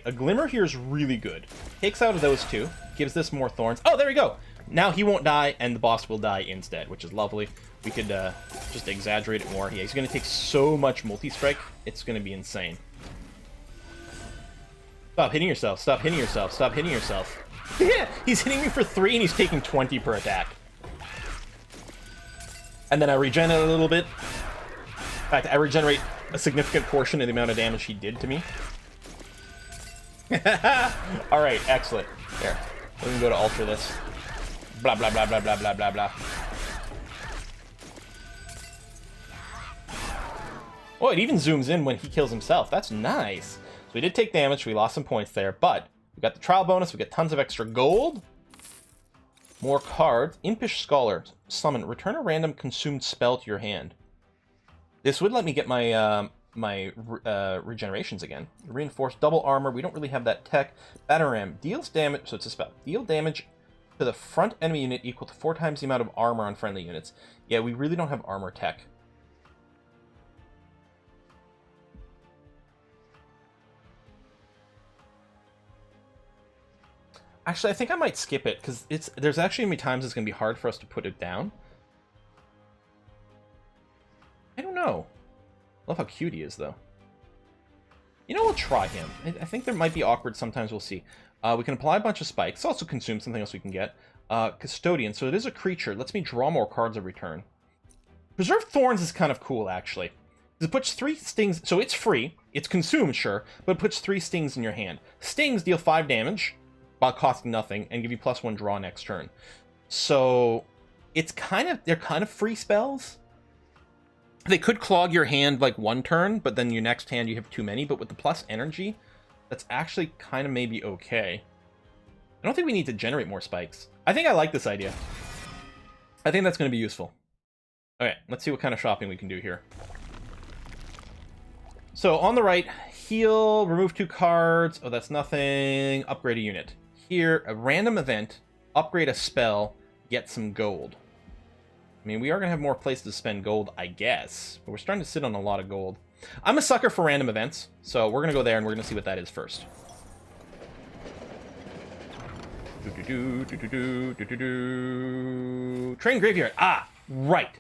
a Glimmer here is really good. Takes out of those two. Gives this more thorns. Oh, there we go! Now he won't die, and the boss will die instead, which is lovely. We could just exaggerate it more. Yeah, he's going to take so much multi-strike, it's going to be insane. Stop hitting yourself, stop hitting yourself, stop hitting yourself. Yeah, he's hitting me for 3 and he's taking 20 per attack. And then I regen it a little bit. In fact, I regenerate a significant portion of the amount of damage he did to me. Alright, excellent. Here, we can go to alter this. Blah, blah, blah, blah, blah, blah, blah, blah. Oh, it even zooms in when he kills himself. That's nice. So we did take damage, we lost some points there, but we got the trial bonus, we got tons of extra gold. More cards. Impish Scholar. Summon. Return a random consumed spell to your hand. This would let me get my regenerations again. Reinforced double armor. We don't really have that tech. Bataram. Deals damage. So it's a spell. Deal damage to the front enemy unit equal to 4 times the amount of armor on friendly units. Yeah, we really don't have armor tech. Actually, I think I might skip it, because there's actually going to be times it's going to be hard for us to put it down. I don't know. Love how cute he is, though. You know, we'll try him. I think there might be awkward sometimes, we'll see. We can apply a bunch of spikes. Also consume something else we can get. Custodian, so it is a creature. It lets me draw more cards every turn. Preserved Thorns is kind of cool, actually. It puts 3 stings, so it's free. It's consumed, sure, but it puts 3 stings in your hand. Stings deal 5 damage, while costing nothing, and give you +1 draw next turn. So, they're kind of free spells. They could clog your hand like one turn, but then your next hand you have too many, but with the plus energy, that's actually kind of maybe okay. I don't think we need to generate more spikes. I think I like this idea. I think that's going to be useful. Okay, let's see what kind of shopping we can do here. So, on the right, heal, remove 2 cards. Oh, that's nothing. Upgrade a unit. Here, a random event, upgrade a spell, get some gold. I mean, we are going to have more places to spend gold, I guess. But we're starting to sit on a lot of gold. I'm a sucker for random events, so we're going to go there and we're going to see what that is first. Train Graveyard. Ah, right.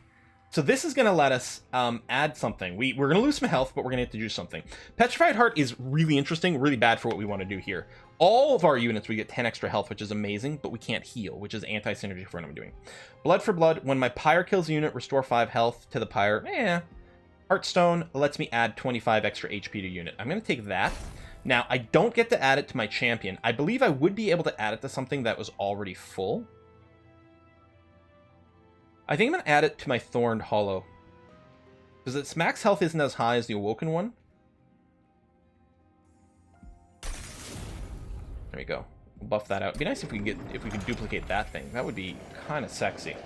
So this is going to let us add something. We're going to lose some health, but we're going to have to do something. Petrified Heart is really interesting, really bad for what we want to do here. All of our units, we get 10 extra health, which is amazing, but we can't heal, which is anti-synergy for what I'm doing. Blood for Blood. When my Pyre kills a unit, restore 5 health to the Pyre. Heartstone lets me add 25 extra HP to unit. I'm going to take that. Now, I don't get to add it to my champion. I believe I would be able to add it to something that was already full. I think I'm going to add it to my Thorned Hollow. Because its max health isn't as high as the Awoken one. There we go. We'll buff that out. It'd be nice if we could duplicate that thing. That would be kind of sexy.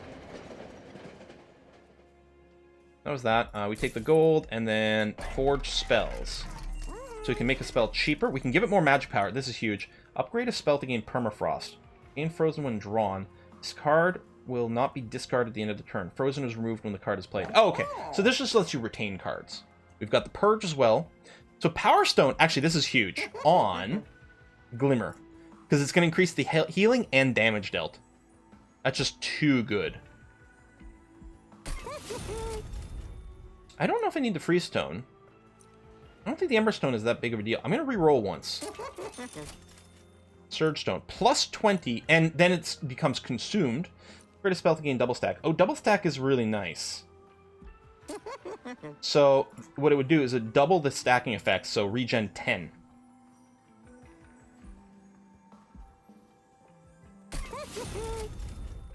That was that. We take the gold and then forge spells. So we can make a spell cheaper. We can give it more magic power. This is huge. Upgrade a spell to gain permafrost. Gain frozen when drawn. This card will not be discarded at the end of the turn. Frozen is removed when the card is played. Oh, okay. So this just lets you retain cards. We've got the Purge as well. So Power Stone, actually this is huge, on Glimmer. Because it's going to increase the healing and damage dealt. That's just too good. I don't know if I need the Freeze Stone. I don't think the Ember Stone is that big of a deal. I'm going to re-roll once. Surge Stone. Plus 20, and then it becomes consumed. Create a spell to gain double stack. Oh, double stack is really nice. So, what it would do is it double the stacking effect, so regen 10.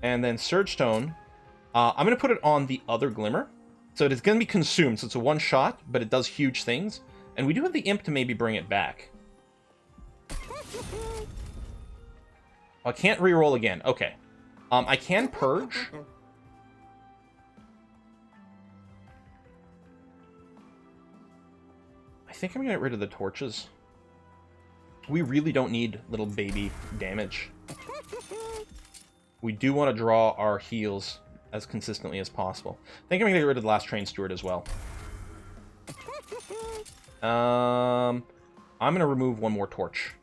And then Surge Stone. I'm going to put it on the other Glimmer. So it is going to be consumed, so it's a one-shot, but it does huge things. And we do have the Imp to maybe bring it back. I can't re-roll again. Okay. I can Purge. I think I'm going to get rid of the torches. We really don't need little baby damage. We do want to draw our heals as consistently as possible. I think I'm going to get rid of the last Train Steward as well. I'm going to remove one more torch.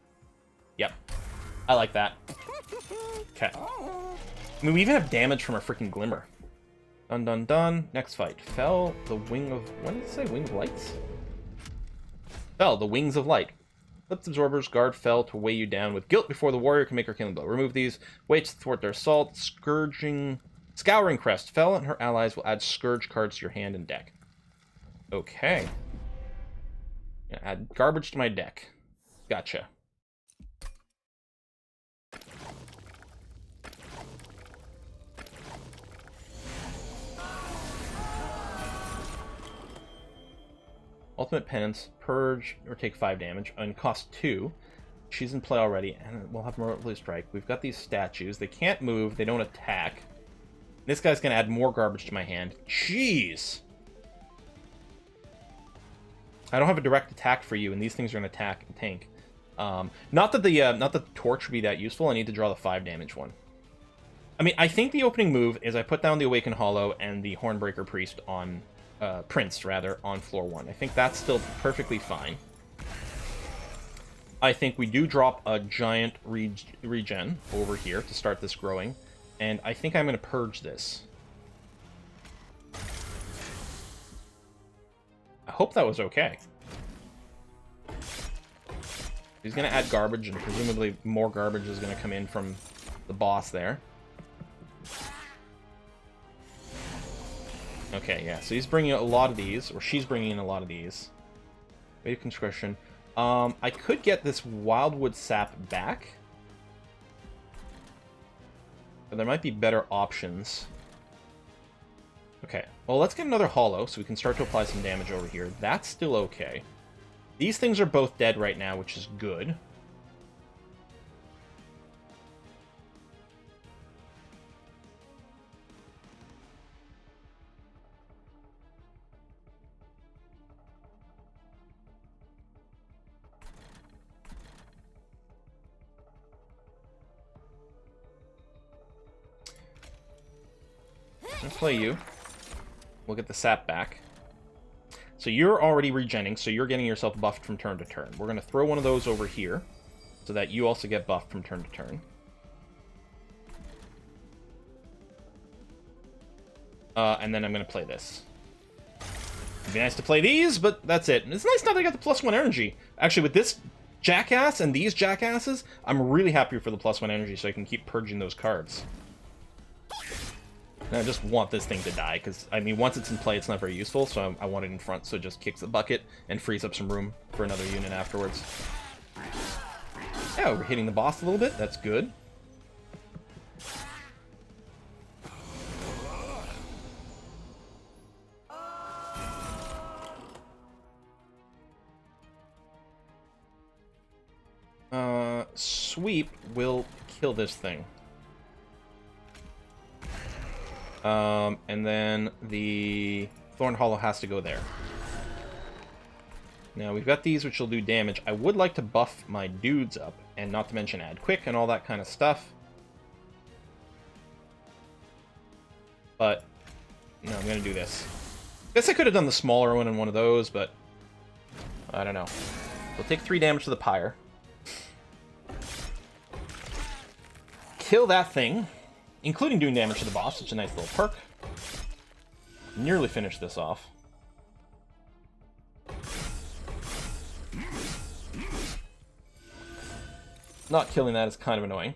Yep. I like that. Okay. I mean, we even have damage from our freaking Glimmer. Dun dun dun. Next fight. Fell the Wing of... What did it say? Wing of Lights? Fell the Wings of Light. Lift Absorbers. Guard Fell to weigh you down with guilt before the warrior can make her killing blow. Remove these. Weights to thwart their assault. Scouring Crest. Fell and her allies will add Scourge cards to your hand and deck. Okay. Yeah, add garbage to my deck. Gotcha. Ultimate Penance, Purge, or take 5 damage, and cost 2. She's in play already, and we'll have more Blue Strike. We've got these statues. They can't move, they don't attack. This guy's going to add more garbage to my hand. Jeez! I don't have a direct attack for you, and these things are going to attack and tank. Not that the torch would be that useful. I need to draw the 5 damage one. I mean, I think the opening move is I put down the Awakened Hollow and the Hornbreaker Priest on... Prince, rather, on floor 1. I think that's still perfectly fine. I think we do drop a giant regen over here to start this growing. And I think I'm going to purge this. I hope that was okay. He's going to add garbage, and presumably more garbage is going to come in from the boss there. Okay, yeah, so he's bringing a lot of these, or she's bringing in a lot of these. Wave conscription. I could get this wildwood sap back. But there might be better options. Okay, well, let's get another hollow so we can start to apply some damage over here. That's still okay. These things are both dead right now, which is good. Let's play you. We'll get the sap back. So you're already regenning, so you're getting yourself buffed from turn to turn. We're going to throw one of those over here, so that you also get buffed from turn to turn. And then I'm going to play this. It'd be nice to play these, but that's it. And it's nice now that I got the +1 energy. Actually, with this jackass and these jackasses, I'm really happy for the +1 energy, so I can keep purging those cards. And I just want this thing to die, because, I mean, once it's in play, it's not very useful, so I want it in front, so it just kicks the bucket and frees up some room for another unit afterwards. Yeah, we're hitting the boss a little bit. That's good. Sweep will kill this thing. And then the Thorn Hollow has to go there. Now, we've got these which will do damage. I would like to buff my dudes up, and not to mention add quick and all that kind of stuff. But, no, I'm going to do this. Guess I could have done the smaller one in one of those, but I don't know. We'll take 3 damage to the pyre. Kill that thing, including doing damage to the boss, which is a nice little perk. Nearly finished this off. Not killing that is kind of annoying.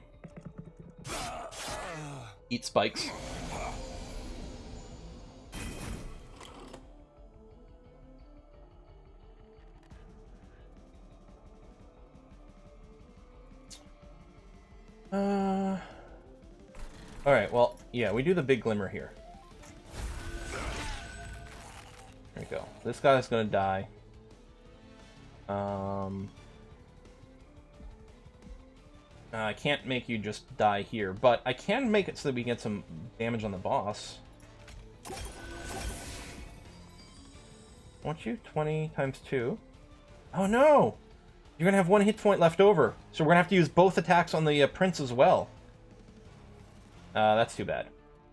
Eat spikes. Alright, well, yeah, we do the big glimmer here. There we go. This guy's gonna die. I can't make you just die here, but I can make it so that we get some damage on the boss. Won't you? 20 times 2. Oh no! You're gonna have 1 hit point left over, so we're gonna have to use both attacks on the prince as well. That's too bad.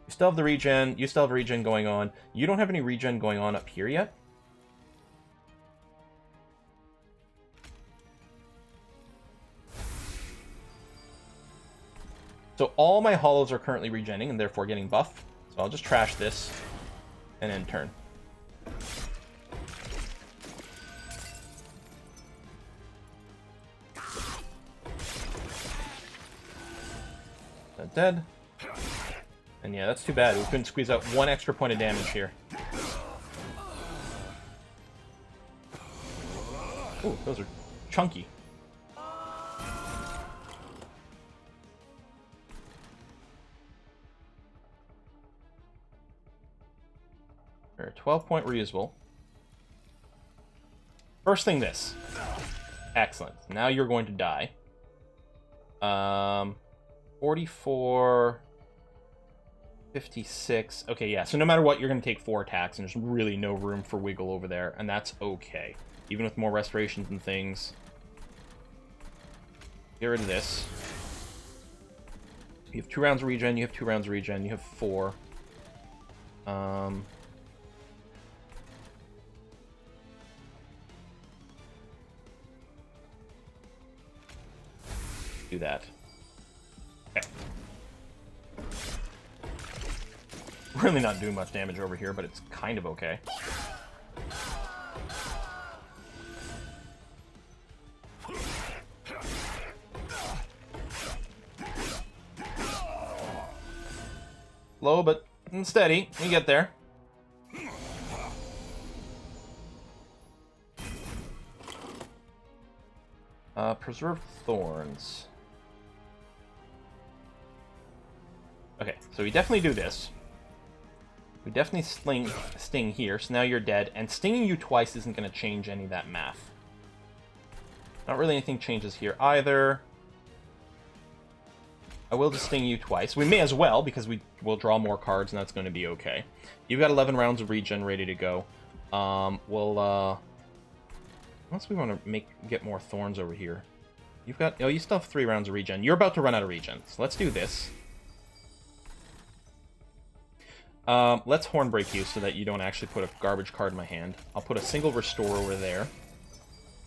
You still have the regen, you still have regen going on. You don't have any regen going on up here yet? So all my hollows are currently regenning and therefore getting buffed. So I'll just trash this and end turn. That's dead. And yeah, that's too bad. We couldn't squeeze out 1 extra point of damage here. Ooh, those are chunky. They're 12-point reusable. First thing this. Excellent. Now you're going to die. 44... 56. Okay, yeah, so no matter what, you're going to take 4 attacks, and there's really no room for wiggle over there, and that's okay. Even with more restorations and things. Get rid of this. You have 2 rounds of regen, you have 2 rounds of regen, you have 4. Do that. Okay. Really not doing much damage over here, but it's kind of okay. Low, but steady. We get there. Preserved Thorns. Okay, so we definitely do this. We definitely sting here, so now you're dead. And stinging you twice isn't going to change any of that math. Not really anything changes here either. I will just sting you twice. We may as well, because we will draw more cards, and that's going to be okay. You've got 11 rounds of regen ready to go. Unless we want to get more thorns over here. You've got... Oh, you still have 3 rounds of regen. You're about to run out of regen, so let's do this. Let's Hornbreak you so that you don't actually put a garbage card in my hand. I'll put a single Restore over there.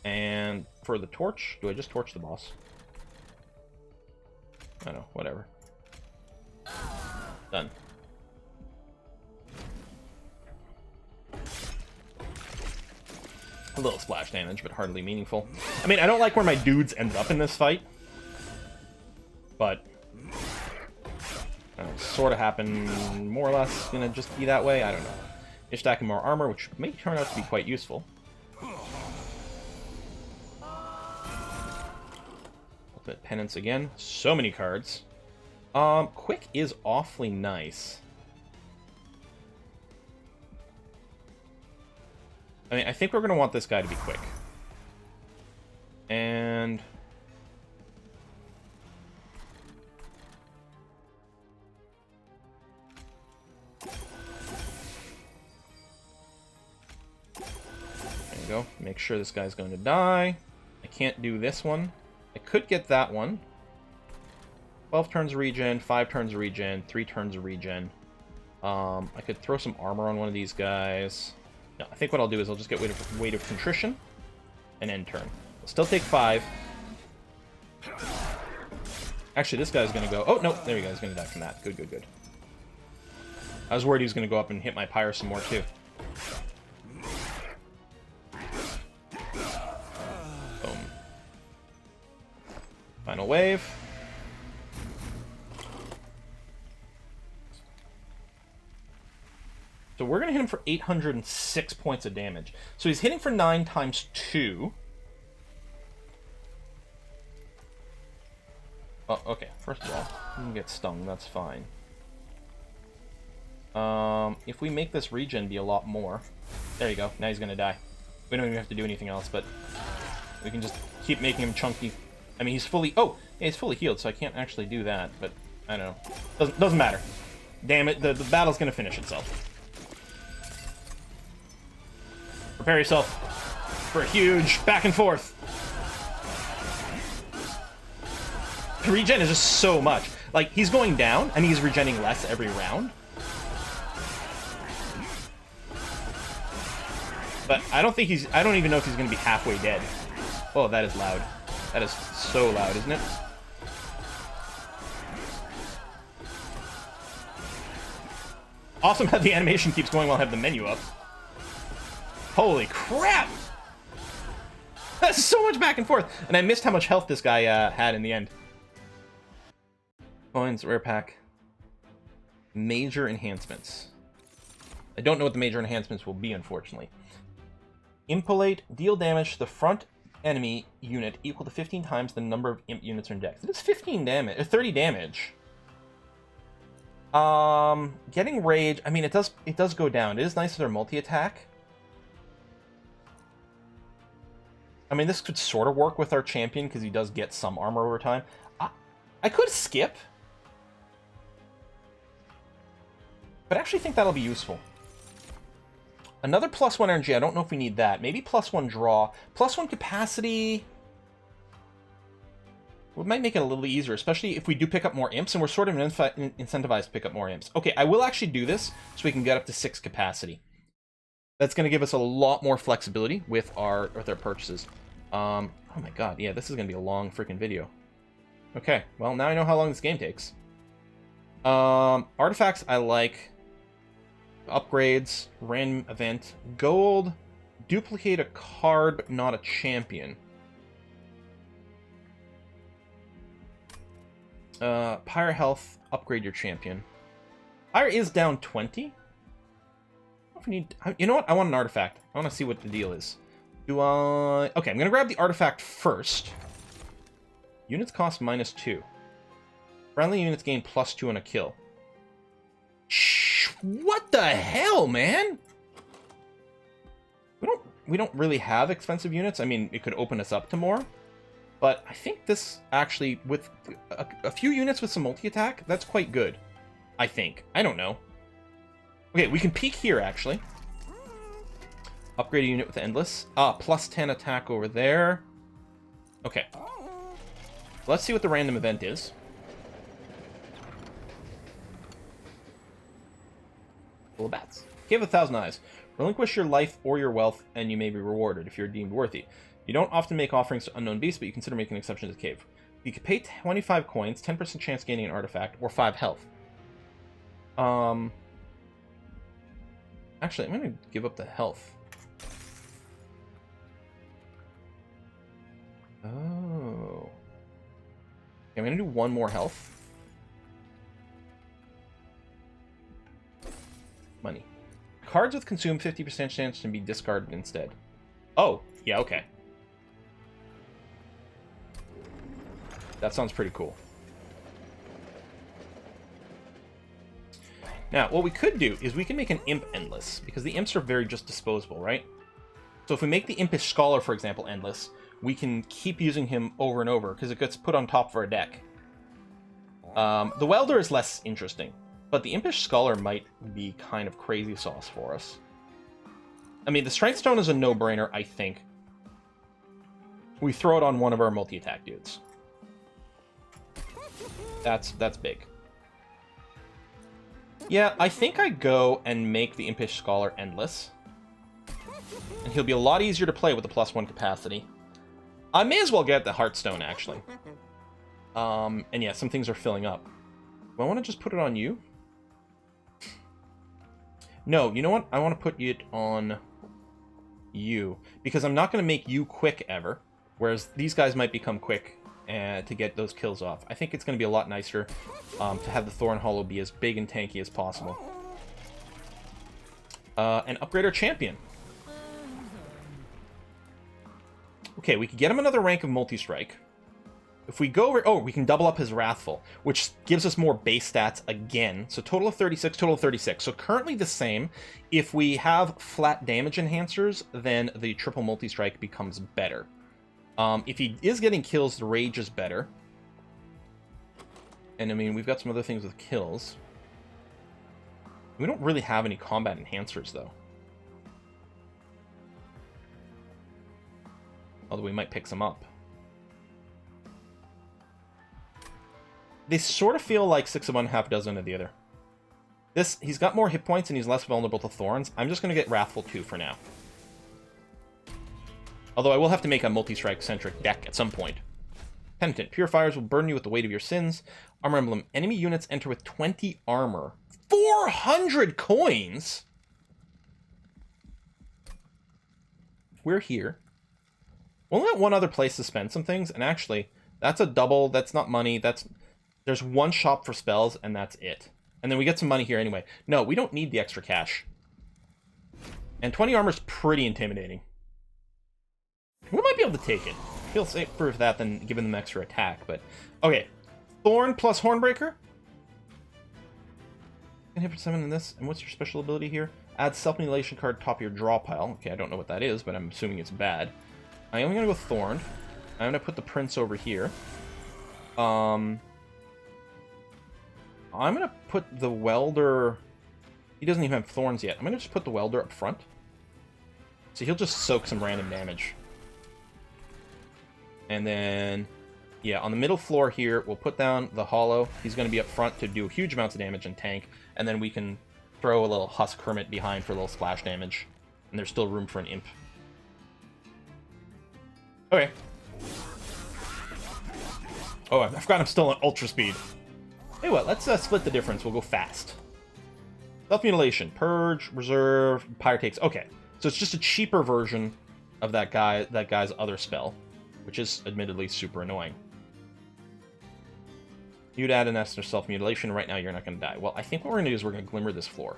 And for the torch, do I just torch the boss? I don't know, whatever. Done. A little splash damage, but hardly meaningful. I mean, I don't like where my dudes end up in this fight. But... sort of happen more or less gonna just be that way. I don't know. You're stacking more armor, which may turn out to be quite useful. Ultimate Penance again. So many cards. Quick is awfully nice. I mean, I think we're gonna want this guy to be quick. And... go. Make sure this guy's going to die. I can't do this one. I could get that one. 12 turns of regen, 5 turns of regen, 3 turns of regen. I could throw some armor on one of these guys. No, I think what I'll do is I'll just get Weight of Contrition and end turn. I'll still take 5. Actually, this guy's going to go... Oh, no, there we go. He's going to die from that. Good, good, good. I was worried he was going to go up and hit my pyre some more, too. Final wave. So we're going to hit him for 806 points of damage. So he's hitting for 9 times 2. Oh, okay. First of all, you can get stung. That's fine. If we make this regen be a lot more... There you go. Now he's going to die. We don't even have to do anything else, but we can just keep making him chunky. I mean, he's fully... Oh, yeah, he's fully healed, so I can't actually do that, but I don't know. Doesn't matter. Damn it, the battle's gonna finish itself. Prepare yourself for a huge back and forth. The regen is just so much. Like, he's going down, and he's regenning less every round. But I don't even know if he's gonna be halfway dead. Oh, that is loud. That is so loud, isn't it? Awesome how the animation keeps going while I have the menu up. Holy crap! That's so much back and forth! And I missed how much health this guy had in the end. Coins, rare pack. Major enhancements. I don't know what the major enhancements will be, unfortunately. Impolate, deal damage to the front enemy unit equal to 15 times the number of imp units in dex. It is 15 damage, 30 damage. Getting rage, I mean, it does go down. It is nice that they're multi-attack. I mean, this could sort of work with our champion because he does get some armor over time. I could skip, but I actually think that'll be useful. Another +1 energy, I don't know if we need that. Maybe +1 draw. +1 capacity... Well, it might make it a little easier, especially if we do pick up more imps, and we're sort of incentivized to pick up more imps. Okay, I will actually do this, so we can get up to 6 capacity. That's going to give us a lot more flexibility with our purchases. Oh my god, yeah, this is going to be a long freaking video. Okay, well, now I know how long this game takes. Artifacts I like. Upgrades, random event, gold, duplicate a card but not a champion. Pyre health, upgrade your champion. Pyre is down 20. If we need, you know what? I want an artifact. I want to see what the deal is. Do I... Okay, I'm going to grab the artifact first. Units cost -2. Friendly units gain +2 on a kill. Shh, what the hell, man? We don't really have expensive units. I mean, it could open us up to more. But I think this actually, with a few units with some multi-attack, that's quite good. I think. I don't know. Okay, we can peek here, actually. Upgrade a unit with Endless. +10 attack over there. Okay. Let's see what the random event is. Full of bats. Cave of 1,000 Eyes. Relinquish your life or your wealth, and you may be rewarded if you're deemed worthy. You don't often make offerings to unknown beasts, but you consider making an exception to the cave. You can pay 25 coins, 10% chance gaining an artifact, or 5 health. Actually, I'm going to give up the health. Oh. Okay, I'm going to do 1 more health. Money. Cards with consume 50% chance to be discarded instead. Oh, yeah, okay. That sounds pretty cool. Now, what we could do is we can make an imp endless, because the imps are very just disposable, right? So if we make the impish scholar, for example, endless, we can keep using him over and over, because it gets put on top for a deck. The welder is less interesting, but the impish scholar might be kind of crazy sauce for us. I mean, the strength stone is a no-brainer, I think. We throw it on one of our multi-attack dudes. That's big. Yeah, I think I go and make the Impish Scholar endless. And he'll be a lot easier to play with the +1 capacity. I may as well get the Heartstone, actually. And yeah, some things are filling up. Do I want to just put it on you? No, you know what? I want to put it on you. Because I'm not going to make you quick ever. Whereas these guys might become quick to get those kills off. I think it's going to be a lot nicer to have the Thorn Hollow be as big and tanky as possible. And upgrade our champion. Okay, we could get him another rank of multi-strike. If we go over... Oh, we can double up his Wrathful, which gives us more base stats again. So total of 36, total of 36. So currently the same. If we have flat damage enhancers, then the triple multi-strike becomes better. If he is getting kills, the Rage is better. And, I mean, we've got some other things with kills. We don't really have any combat enhancers, though. Although we might pick some up. They sort of feel like 6 of one, half dozen of the other. He's got more hit points and he's less vulnerable to thorns. I'm just going to get Wrathful 2 for now. Although I will have to make a multi-strike-centric deck at some point. Penitent. Purifiers will burn you with the weight of your sins. Armor Emblem. Enemy units enter with 20 armor. 400 coins?! We're here. We only got one other place to spend some things, and actually, that's a double. That's not money. There's one shop for spells, and that's it. And then we get some money here anyway. No, we don't need the extra cash. And 20 armor is pretty intimidating. We might be able to take it. Feel safer for that than giving them extra attack, but... Okay. Thorn plus Hornbreaker. Can hit for 7 in this. And what's your special ability here? Add self-mutilation card top of your draw pile. Okay, I don't know what that is, but I'm assuming it's bad. I am going to go Thorn. I'm going to put the Prince over here. I'm going to put the Welder... He doesn't even have Thorns yet. I'm going to just put the Welder up front. So he'll just soak some random damage. And then, yeah, on the middle floor here, we'll put down the Hollow. He's going to be up front to do huge amounts of damage and tank. And then we can throw a little Husk Hermit behind for a little splash damage. And there's still room for an Imp. Okay. Oh, I forgot I'm still on ultra speed. Hey, what? Let's split the difference. We'll go fast. Self-mutilation. Purge, reserve, pyre takes. Okay. So it's just a cheaper version of that guy's other spell, which is admittedly super annoying. You'd add an S to self-mutilation. Right now, you're not going to die. Well, I think what we're going to do is we're going to glimmer this floor.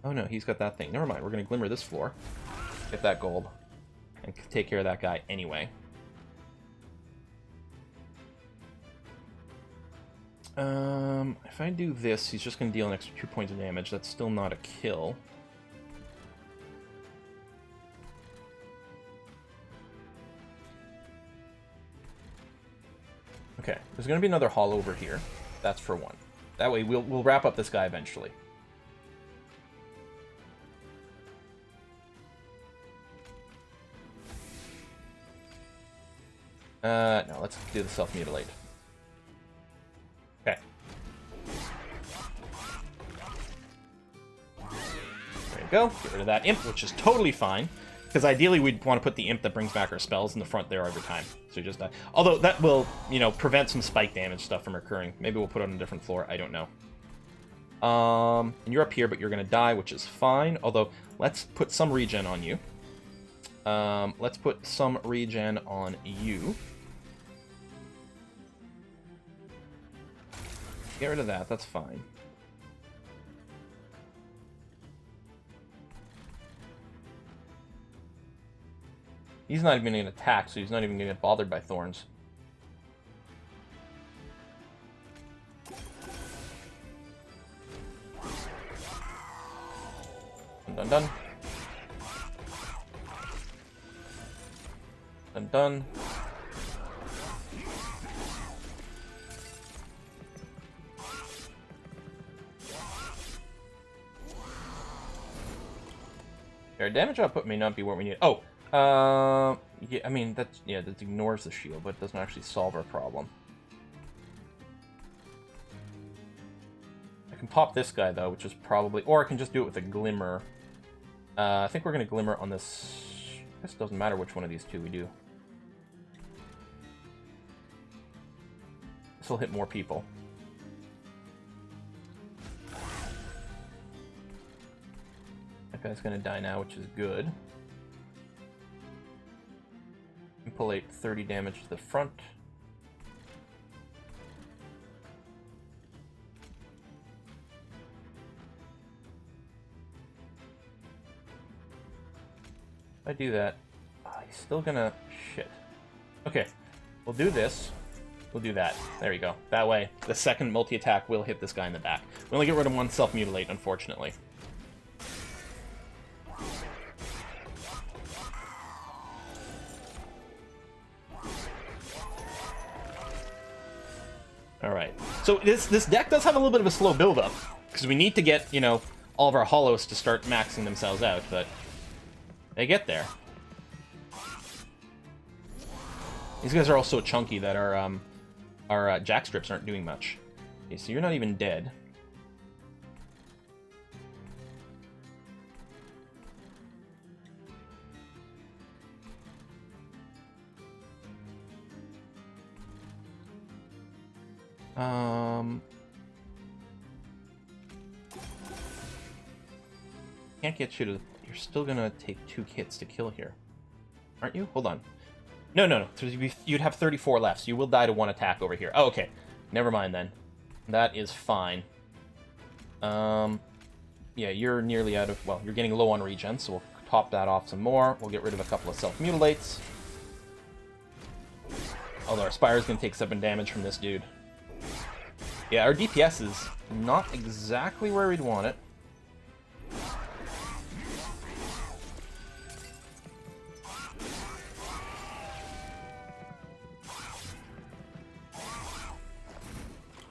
Oh, no, he's got that thing. Never mind. We're going to glimmer this floor. Get that gold. And take care of that guy anyway. If I do this, he's just going to deal an extra 2 points of damage. That's still not a kill. Okay, there's going to be another hall over here. That's for one. That way we'll wrap up this guy eventually. No, let's do the self-mutilate. Okay. There you go. Get rid of that imp, which is totally fine. Because ideally we'd want to put the imp that brings back our spells in the front there every time. So just die. Although that will, you know, prevent some spike damage stuff from occurring. Maybe we'll put it on a different floor. I don't know. And you're up here, but you're going to die, which is fine. Although, let's put some regen on you. Let's put some regen on you. Get rid of that. That's fine. He's not even going to attack, so he's not even going to get bothered by thorns. Dun dun. Dun dun. Our damage output may not be what we need. Oh, yeah, I mean, that ignores the shield, but it doesn't actually solve our problem. I can pop this guy, though, which is probably... Or I can just do it with a glimmer. I think we're going to glimmer on this... I guess it doesn't matter which one of these two we do. This will hit more people. That guy's going to die now, which is good. Impulate 30 damage to the front. If I do that, he's still gonna... Shit. Okay, we'll do this. We'll do that. There you go. That way, the second multi-attack will hit this guy in the back. We only get rid of one self-mutilate, unfortunately. Alright. So this deck does have a little bit of a slow build-up, because we need to get, you know, all of our hollows to start maxing themselves out, but they get there. These guys are all so chunky that our jack strips aren't doing much. Okay, so you're not even dead. Can't get you to... You're still gonna take 2 hits to kill here. Aren't you? Hold on. No. So you'd have 34 left, so you will die to 1 attack over here. Oh, okay. Never mind then. That is fine. Yeah, you're nearly out of... Well, you're getting low on regen, so we'll top that off some more. We'll get rid of a couple of self-mutilates. Although our Spire's gonna take 7 damage from this dude. Yeah, our DPS is not exactly where we'd want it.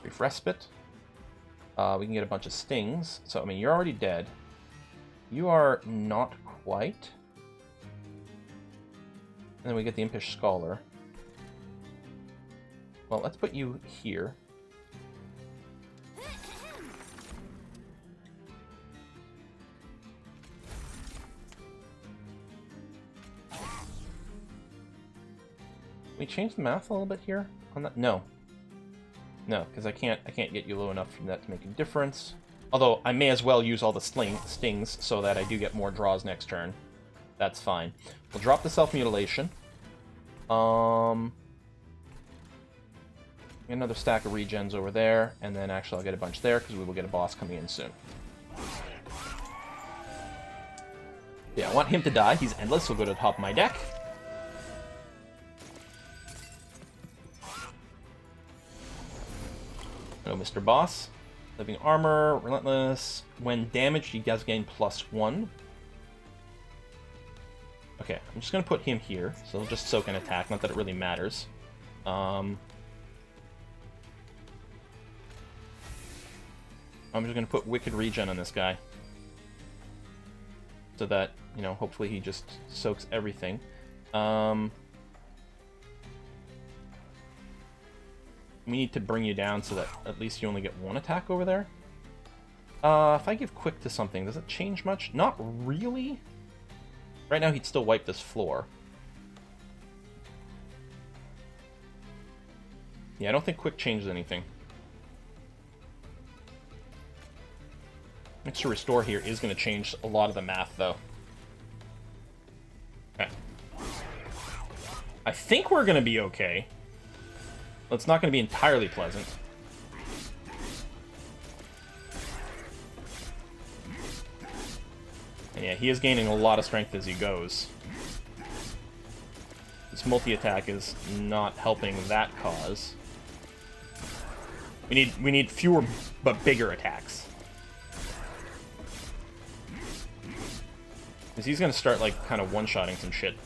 Brief respite. We can get a bunch of stings. So, I mean, you're already dead. You are not quite. And then we get the Impish Scholar. Well, let's put you here. we change the math a little bit here on that? No. No, because I can't get you low enough for that to make a difference. Although, I may as well use all the stings so that I do get more draws next turn. That's fine. We'll drop the self-mutilation. Another stack of regens over there, and then actually I'll get a bunch there, because we will get a boss coming in soon. Yeah, I want him to die. He's endless, so we'll go to the top of my deck. Hello, Mr. Boss. Living Armor, Relentless. When damaged, he does gain +1. Okay, I'm just going to put him here, so he'll just soak an attack, not that it really matters. I'm just going to put Wicked Regen on this guy. So that, you know, hopefully he just soaks everything. We need to bring you down so that at least you only get one attack over there. If I give Quick to something, does it change much? Not really. Right now he'd still wipe this floor. Yeah, I don't think Quick changes anything. Extra Restore here is going to change a lot of the math, though. Okay. I think we're going to be okay. Well, it's not going to be entirely pleasant. And yeah, he is gaining a lot of strength as he goes. This multi-attack is not helping that cause. We need fewer but bigger attacks. Because he's going to start, like, kind of one-shotting some shit.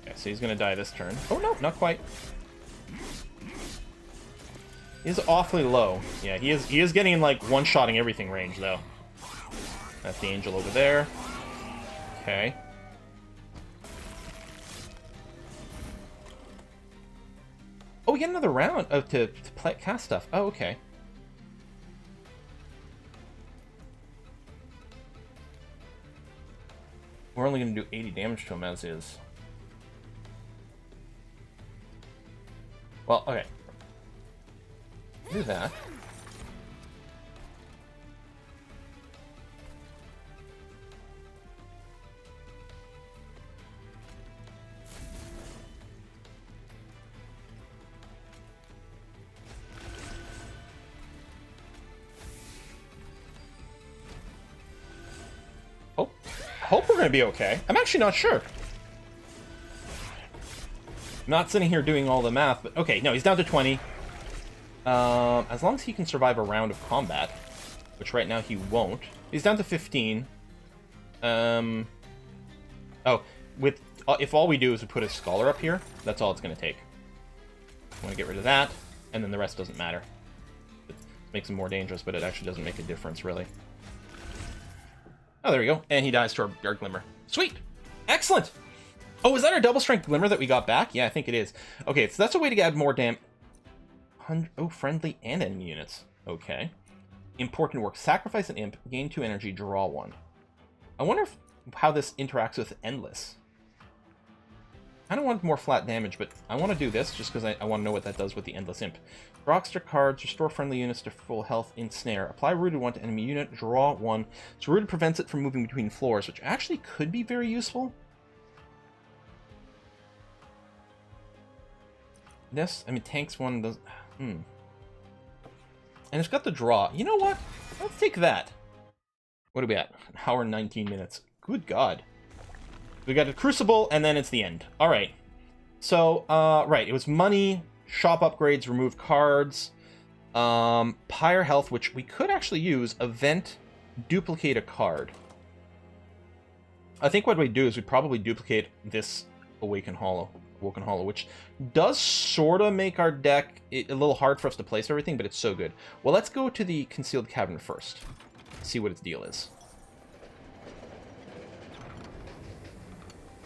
Okay, so he's going to die this turn. Oh, no, not quite. He's awfully low. Yeah, he is getting in, like, one-shotting everything range, though. That's the angel over there. Okay. Oh, we get another round to cast stuff. Oh, okay. We're only going to do 80 damage to him as is. Well, okay. Do that. Hope we're going to be okay. I'm actually not sure. I'm not sitting here doing all the math, but okay, no, he's down to 20. As long as he can survive a round of combat, which right now he won't. He's down to 15. Oh, if all we do is we put a Scholar up here, that's all it's going to take. I want to get rid of that, and then the rest doesn't matter. It makes him more dangerous, but it actually doesn't make a difference, really. Oh, there we go. And he dies to our Glimmer. Sweet! Excellent! Oh, is that our double strength Glimmer that we got back? Yeah, I think it is. Okay, so that's a way to add more Oh, friendly and enemy units. Okay. Important work. Sacrifice an imp, gain 2 energy, draw 1. I wonder how this interacts with Endless. I don't want more flat damage, but I want to do this just because I want to know what that does with the Endless Imp. Draw extra cards, restore friendly units to full health, ensnare. Apply Rooted 1 to enemy unit, draw 1. So Rooted prevents it from moving between floors, which actually could be very useful. This, I mean, tanks 1 does... And it's got the draw. You know what? Let's take that. What are we at? An hour and 19 minutes. Good God. We got a Crucible, and then it's the end. Alright. So, right. It was money, shop upgrades, remove cards, Pyre health, which we could actually use, event, duplicate a card. I think what we'd do is we'd probably duplicate this Woken Hollow, which does sort of make our deck a little hard for us to place everything, but it's so good. Well, let's go to the Concealed Cavern first. See what its deal is.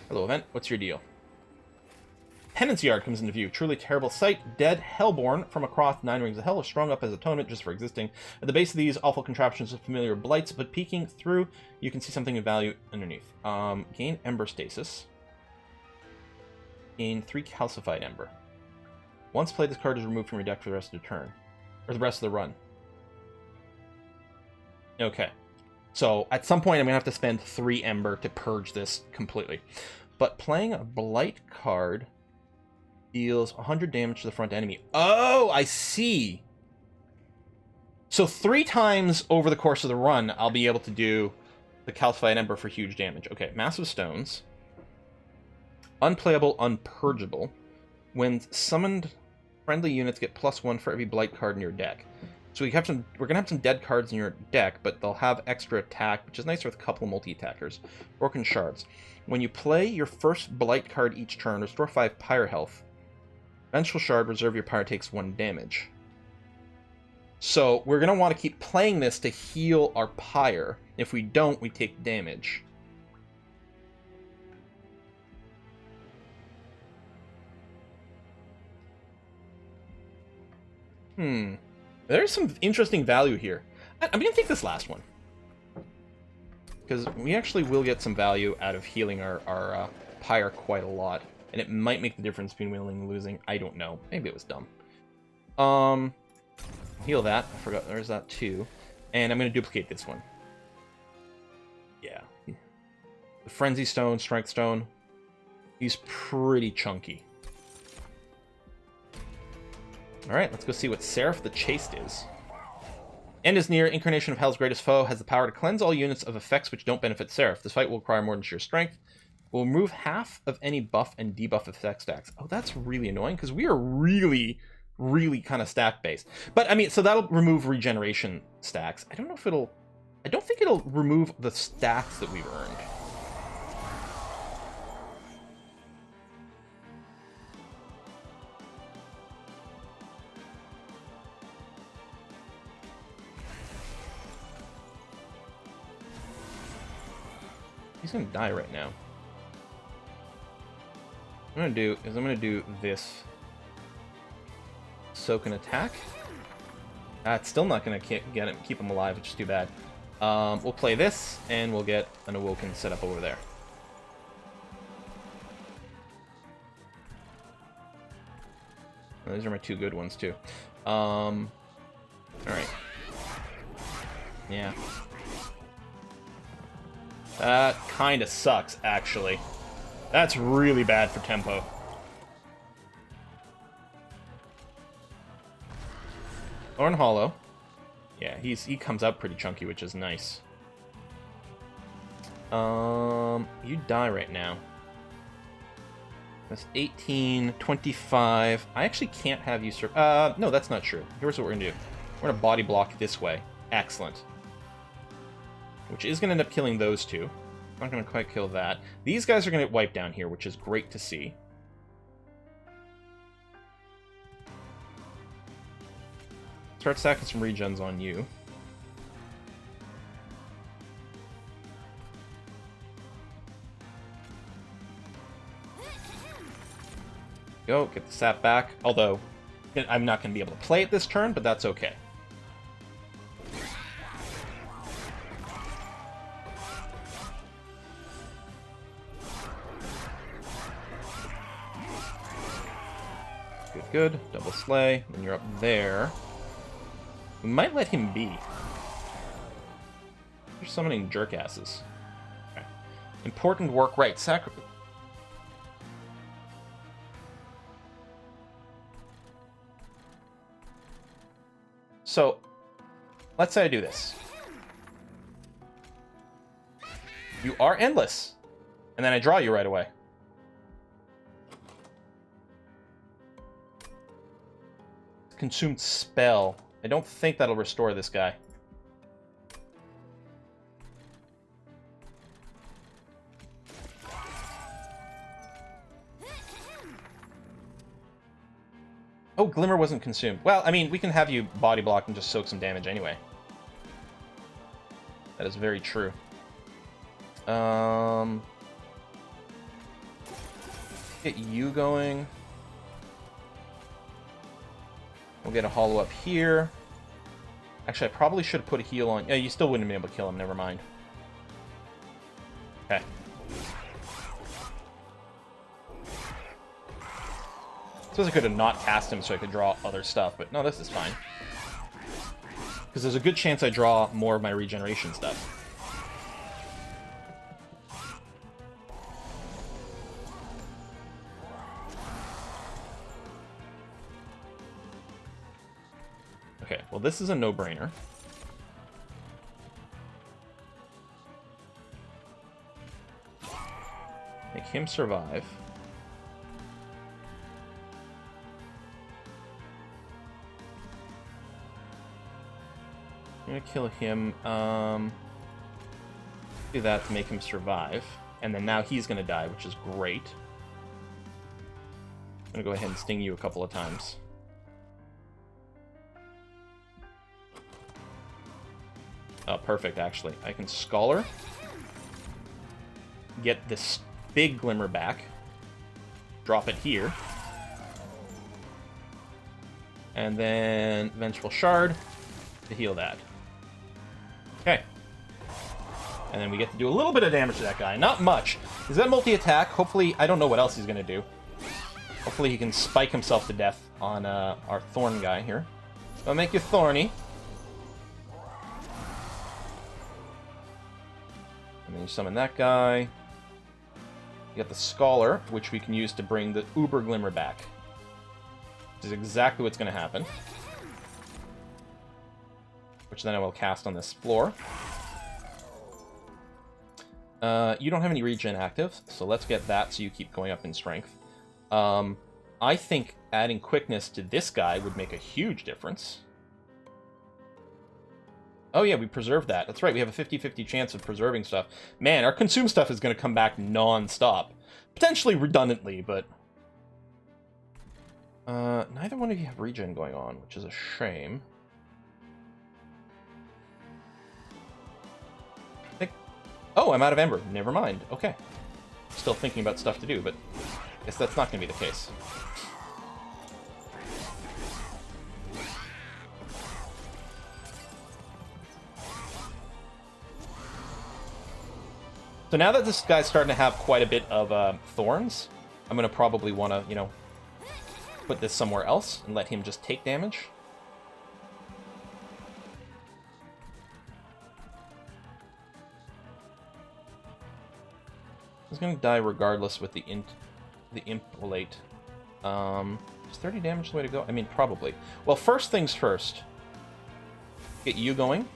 Hello, event. What's your deal? Penance Yard comes into view. Truly terrible sight. Dead Hellborn from across 9 rings of hell are strung up as atonement just for existing. At the base of these awful contraptions are familiar blights, but peeking through, you can see something of value underneath. Gain Ember Stasis. Gain 3 Calcified Ember. Once played, this card is removed from your deck for the rest of the turn. Or the rest of the run. Okay. So, at some point, I'm going to have to spend 3 Ember to purge this completely. But playing a Blight card deals 100 damage to the front enemy. Oh, I see! So 3 times over the course of the run, I'll be able to do the Calcified Ember for huge damage. Okay, Massive Stones. Unplayable, Unpurgeable. When summoned, friendly units get +1 for every Blight card in your deck. So we're going to have some dead cards in your deck, but they'll have extra attack, which is nice with a couple of multi-attackers. Broken Shards. When you play your first Blight card each turn, restore 5 Pyre health. Vengeful Shard, reserve your Pyre, takes 1 damage. So we're going to want to keep playing this to heal our Pyre. If we don't, we take damage. There's some interesting value here. I'm going to take this last one. Because we actually will get some value out of healing our Pyre quite a lot. And it might make the difference between winning and losing. I don't know. Maybe it was dumb. Heal that. I forgot. There's that too. And I'm going to duplicate this one. Yeah. The Frenzy Stone, Strength Stone. He's pretty chunky. Alright, let's go see what Seraph the Chaste is. End is near. Incarnation of Hell's greatest foe has the power to cleanse all units of effects which don't benefit Seraph. This fight will require more than sheer strength. We'll remove half of any buff and debuff effect stacks. Oh, that's really annoying, because we are really, really kind of stat-based. But, I mean, so that'll remove regeneration stacks. I don't know if it'll... I don't think it'll remove the stats that we've earned. He's gonna die right now. What I'm gonna do this. Soak and attack. It's still not gonna keep him alive, which is too bad. We'll play this, and we'll get an Awoken set up over there. These are my 2 good ones too. Alright. Yeah. That kinda sucks, actually. That's really bad for tempo. Thorn Hollow. Yeah, he comes out pretty chunky, which is nice. You die right now. That's 18, 25. I actually can't have you no, that's not true. Here's what we're gonna do. We're gonna body block this way. Excellent. Which is gonna end up killing those 2. Not gonna quite kill that. These guys are gonna get wiped down here, which is great to see. Start stacking some regens on you. Go, get the sap back. Although, I'm not going to be able to play it this turn, but that's okay. Good, good. Double slay. Then you're up there. We might let him be. You're summoning jerkasses. Okay. Important work, right. So, let's say I do this. You are endless. And then I draw you right away. Consumed spell. I don't think that'll restore this guy. Oh, Glimmer wasn't consumed. Well, I mean, we can have you body block and just soak some damage anyway. That is very true. Get you going. We'll get a hollow up here. Actually, I probably should have put a heal on. Yeah, you still wouldn't be able to kill him. Never mind. Okay. Suppose I could have not cast him so I could draw other stuff, but no, this is fine. Because there's a good chance I draw more of my regeneration stuff. Okay, well this is a no-brainer. Make him survive. I'm gonna kill him. Do that to make him survive. And then now he's gonna die, which is great. I'm gonna go ahead and sting you a couple of times. Oh, perfect, actually. I can Scholar. Get this big Glimmer back. Drop it here. And then Vengeful Shard to heal that. Okay. And then we get to do a little bit of damage to that guy. Not much. Is that multi-attack? Hopefully, I don't know what else he's going to do. Hopefully he can spike himself to death on our Thorn guy here. I'll make you thorny. And then you summon that guy. You got the Scholar, which we can use to bring the Uber Glimmer back. Which is exactly what's going to happen. Which then I will cast on this floor. You don't have any regen active, so let's get that so you keep going up in strength. I think adding quickness to this guy would make a huge difference. Oh yeah, we preserved that. That's right, we have a 50-50 chance of preserving stuff. Man, our consume stuff is going to come back non-stop. Potentially redundantly, but... neither one of you have regen going on, which is a shame. Oh, I'm out of Ember. Never mind. Okay. Still thinking about stuff to do, but I guess that's not going to be the case. So now that this guy's starting to have quite a bit of thorns, I'm going to probably want to, you know, put this somewhere else and let him just take damage. He's going to die regardless with the Impolate. Is 30 damage the way to go? I mean, probably. Well, first things first. Get you going.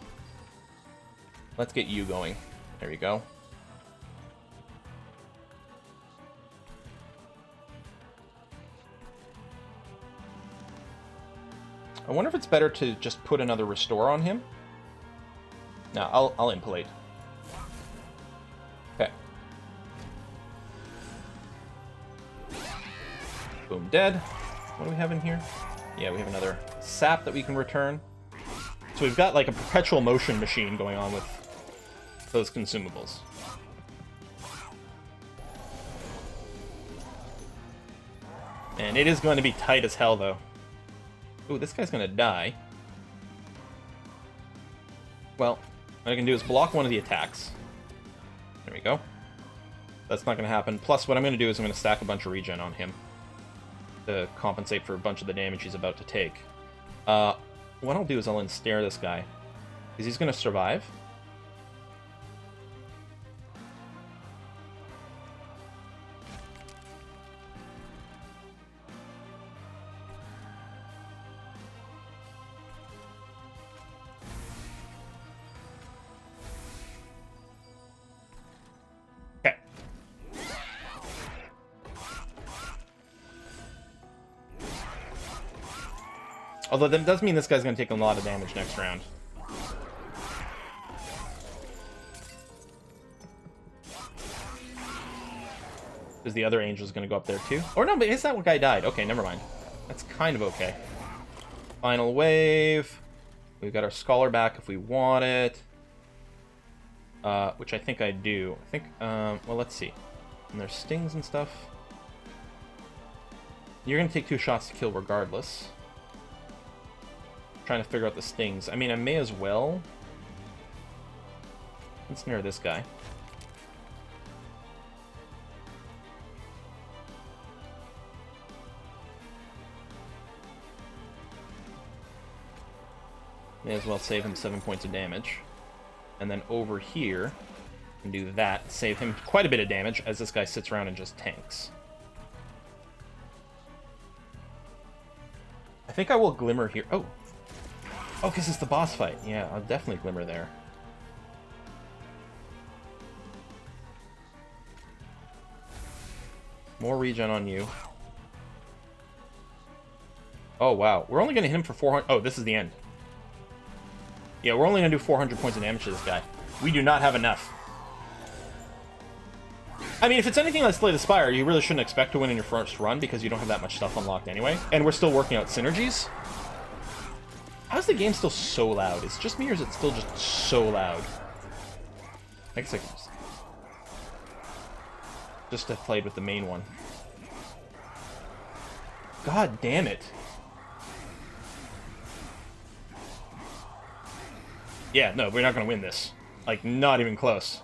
Let's get you going. There you go. I wonder if it's better to just put another Restore on him. No, I'll Impolate. Okay. Boom, dead. What do we have in here? Yeah, we have another sap that we can return. So we've got like a perpetual motion machine going on with those consumables. And it is going to be tight as hell, though. Ooh, this guy's going to die. Well, what I can do is block one of the attacks. There we go. That's not going to happen. Plus, what I'm going to do is I'm going to stack a bunch of regen on him to compensate for a bunch of the damage he's about to take. What I'll do is I'll ensnare this guy, because he's going to survive. Although that does mean this guy's going to take a lot of damage next round. Because the other angel's going to go up there too. Or no, but is that what guy died? Okay, never mind. That's kind of okay. Final wave. We've got our Scholar back if we want it. Which I think I do. I think, well, let's see. And there's stings and stuff. You're going to take 2 shots to kill regardless. trying to figure out the stings. I mean, I may as well ensnare this guy. May as well save him 7 points of damage. And then over here, and do that, save him quite a bit of damage as this guy sits around and just tanks. I think I will Glimmer here. Oh! Oh, because it's the boss fight. Yeah, I'll definitely Glimmer there. More regen on you. Oh, wow. We're only going to hit him for 400... Oh, this is the end. Yeah, we're only going to do 400 points of damage to this guy. We do not have enough. I mean, if it's anything like Slay the Spire, you really shouldn't expect to win in your first run because you don't have that much stuff unlocked anyway. And we're still working out synergies. How's the game still so loud? Is it just me or is it still just so loud? I guess I can just have played with the main one. God damn it. Yeah, no, we're not going to win this. Like, not even close.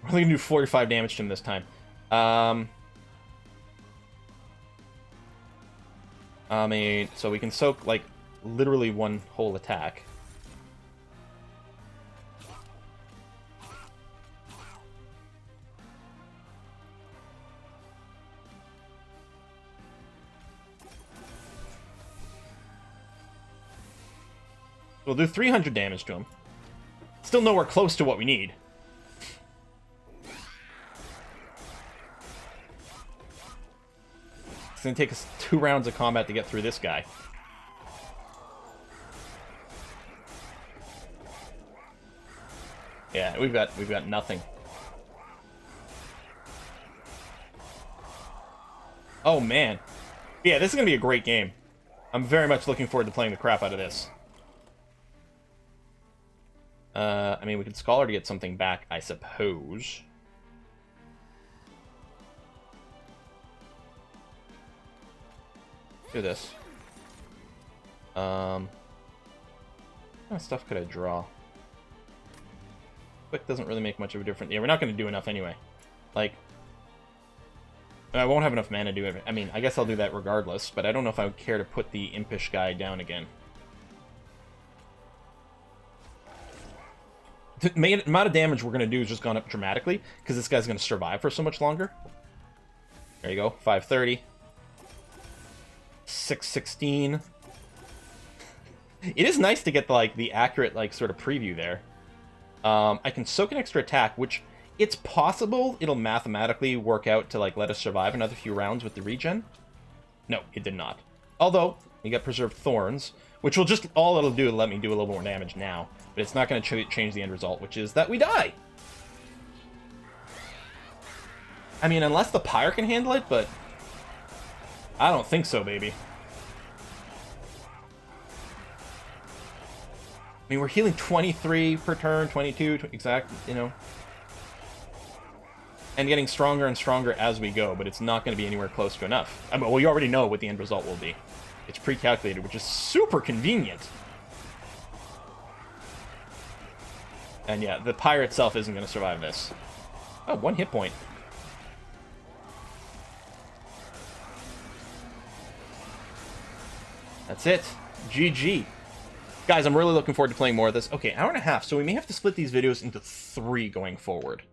We're only going to do 45 damage to him this time. I mean, so we can soak, like, literally one whole attack. We'll do 300 damage to him. Still nowhere close to what we need. It's gonna take us 2 rounds of combat to get through this guy. Yeah, we've got nothing. Oh man. Yeah, this is gonna be a great game. I'm very much looking forward to playing the crap out of this. I mean, we could Scholar to get something back, I suppose. Do this. What kind of stuff could I draw? Quick doesn't really make much of a difference. Yeah, we're not going to do enough anyway. Like, I won't have enough mana to do it. I mean, I guess I'll do that regardless, but I don't know if I would care to put the Impish guy down again. The amount of damage we're going to do has just gone up dramatically, because this guy's going to survive for so much longer. There you go, 530. 616. It is nice to get the accurate, like, sort of preview there. I can soak an extra attack, which it's possible it'll mathematically work out to, like, let us survive another few rounds with the regen. No, it did not. Although, we got Preserved Thorns, which will just, all it'll do is let me do a little more damage now. But it's not going to change the end result, which is that we die! I mean, unless the Pyre can handle it, but I don't think so, baby. I mean, we're healing 23 per turn, 22, exact, you know. And getting stronger and stronger as we go, but it's not going to be anywhere close to enough. I mean, well, you already know what the end result will be. It's pre-calculated, which is super convenient. And yeah, the Pyre itself isn't going to survive this. Oh, 1 hit point. That's it. GG. Guys, I'm really looking forward to playing more of this. Okay, hour and a half, so we may have to split these videos into 3 going forward.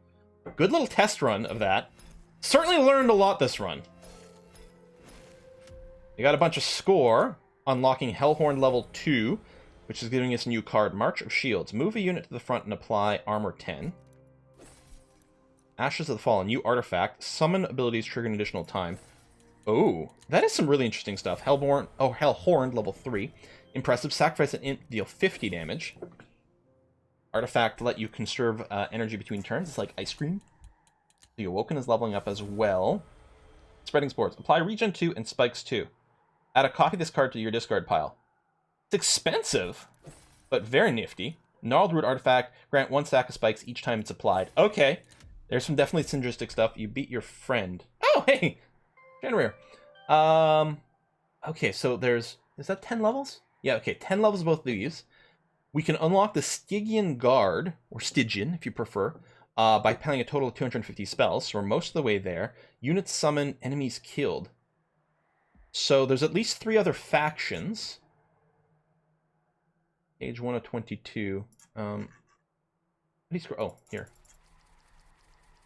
Good little test run of that. Certainly learned a lot this run. We got a bunch of score, unlocking Hellhorn level 2, which is giving us a new card, March of Shields. Move a unit to the front and apply armor 10. Ashes of the Fallen, new artifact. Summon abilities trigger an additional time. Oh, that is some really interesting stuff. Hellhorn level 3. Impressive. Sacrifice an imp, deal 50 damage. Artifact let you conserve energy between turns. It's like ice cream. The Awoken is leveling up as well. Spreading Spores. Apply Regen 2 and Spikes 2. Add a copy of this card to your discard pile. It's expensive, but very nifty. Gnarled Root Artifact. Grant 1 stack of spikes each time it's applied. Okay. There's some definitely synergistic stuff. You beat your friend. Oh, hey! Generator. Okay, so there's... Is that 10 levels? Yeah, okay, 10 levels of both of these. We can unlock the Stygian Guard, or Stygian, if you prefer, by playing a total of 250 spells. So we're most of the way there. Units summon, enemies killed. So there's at least 3 other factions. Page 1 of 22. Oh, here.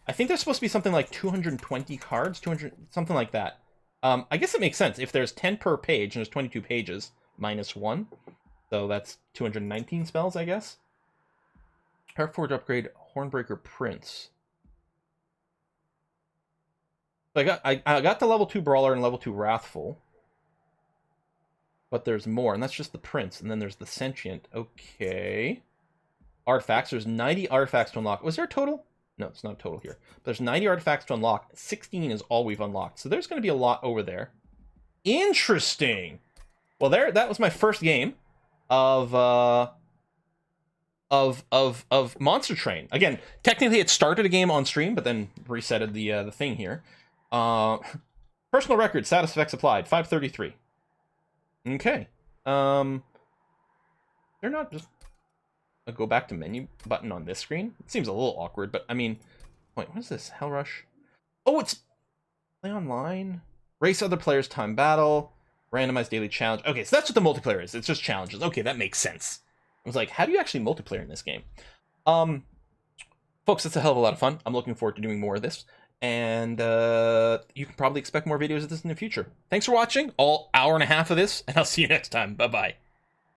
I think there's supposed to be something like 220 cards, 200, something like that. I guess it makes sense. If there's 10 per page and there's 22 pages, minus 1. So that's 219 spells, I guess. Heartforge upgrade, Hornbreaker Prince. So I got the level 2 Brawler and level 2 Wrathful. But there's more, and that's just the Prince. And then there's the Sentient. Okay. Artifacts. There's 90 artifacts to unlock. Was there a total? No, it's not a total here. But there's 90 artifacts to unlock. 16 is all we've unlocked. So there's going to be a lot over there. Interesting. Well, that was my first game of Monster Train. Again, technically it started a game on stream, but then resetted the thing here. Personal record, status effects applied, 533. Okay. They're not just a go back to menu button on this screen. It seems a little awkward, but I mean, wait, what is this? Hell Rush? Oh, it's play online. Race other players, time battle, randomized daily challenge. Okay, so that's what the multiplayer is. It's just challenges. Okay, that makes sense. I was like, how do you actually multiplayer in this game? Folks, it's a hell of a lot of fun. I'm looking forward to doing more of this. And you can probably expect more videos of this in the future. Thanks for watching, all hour and a half of this, and I'll see you next time. Bye-bye.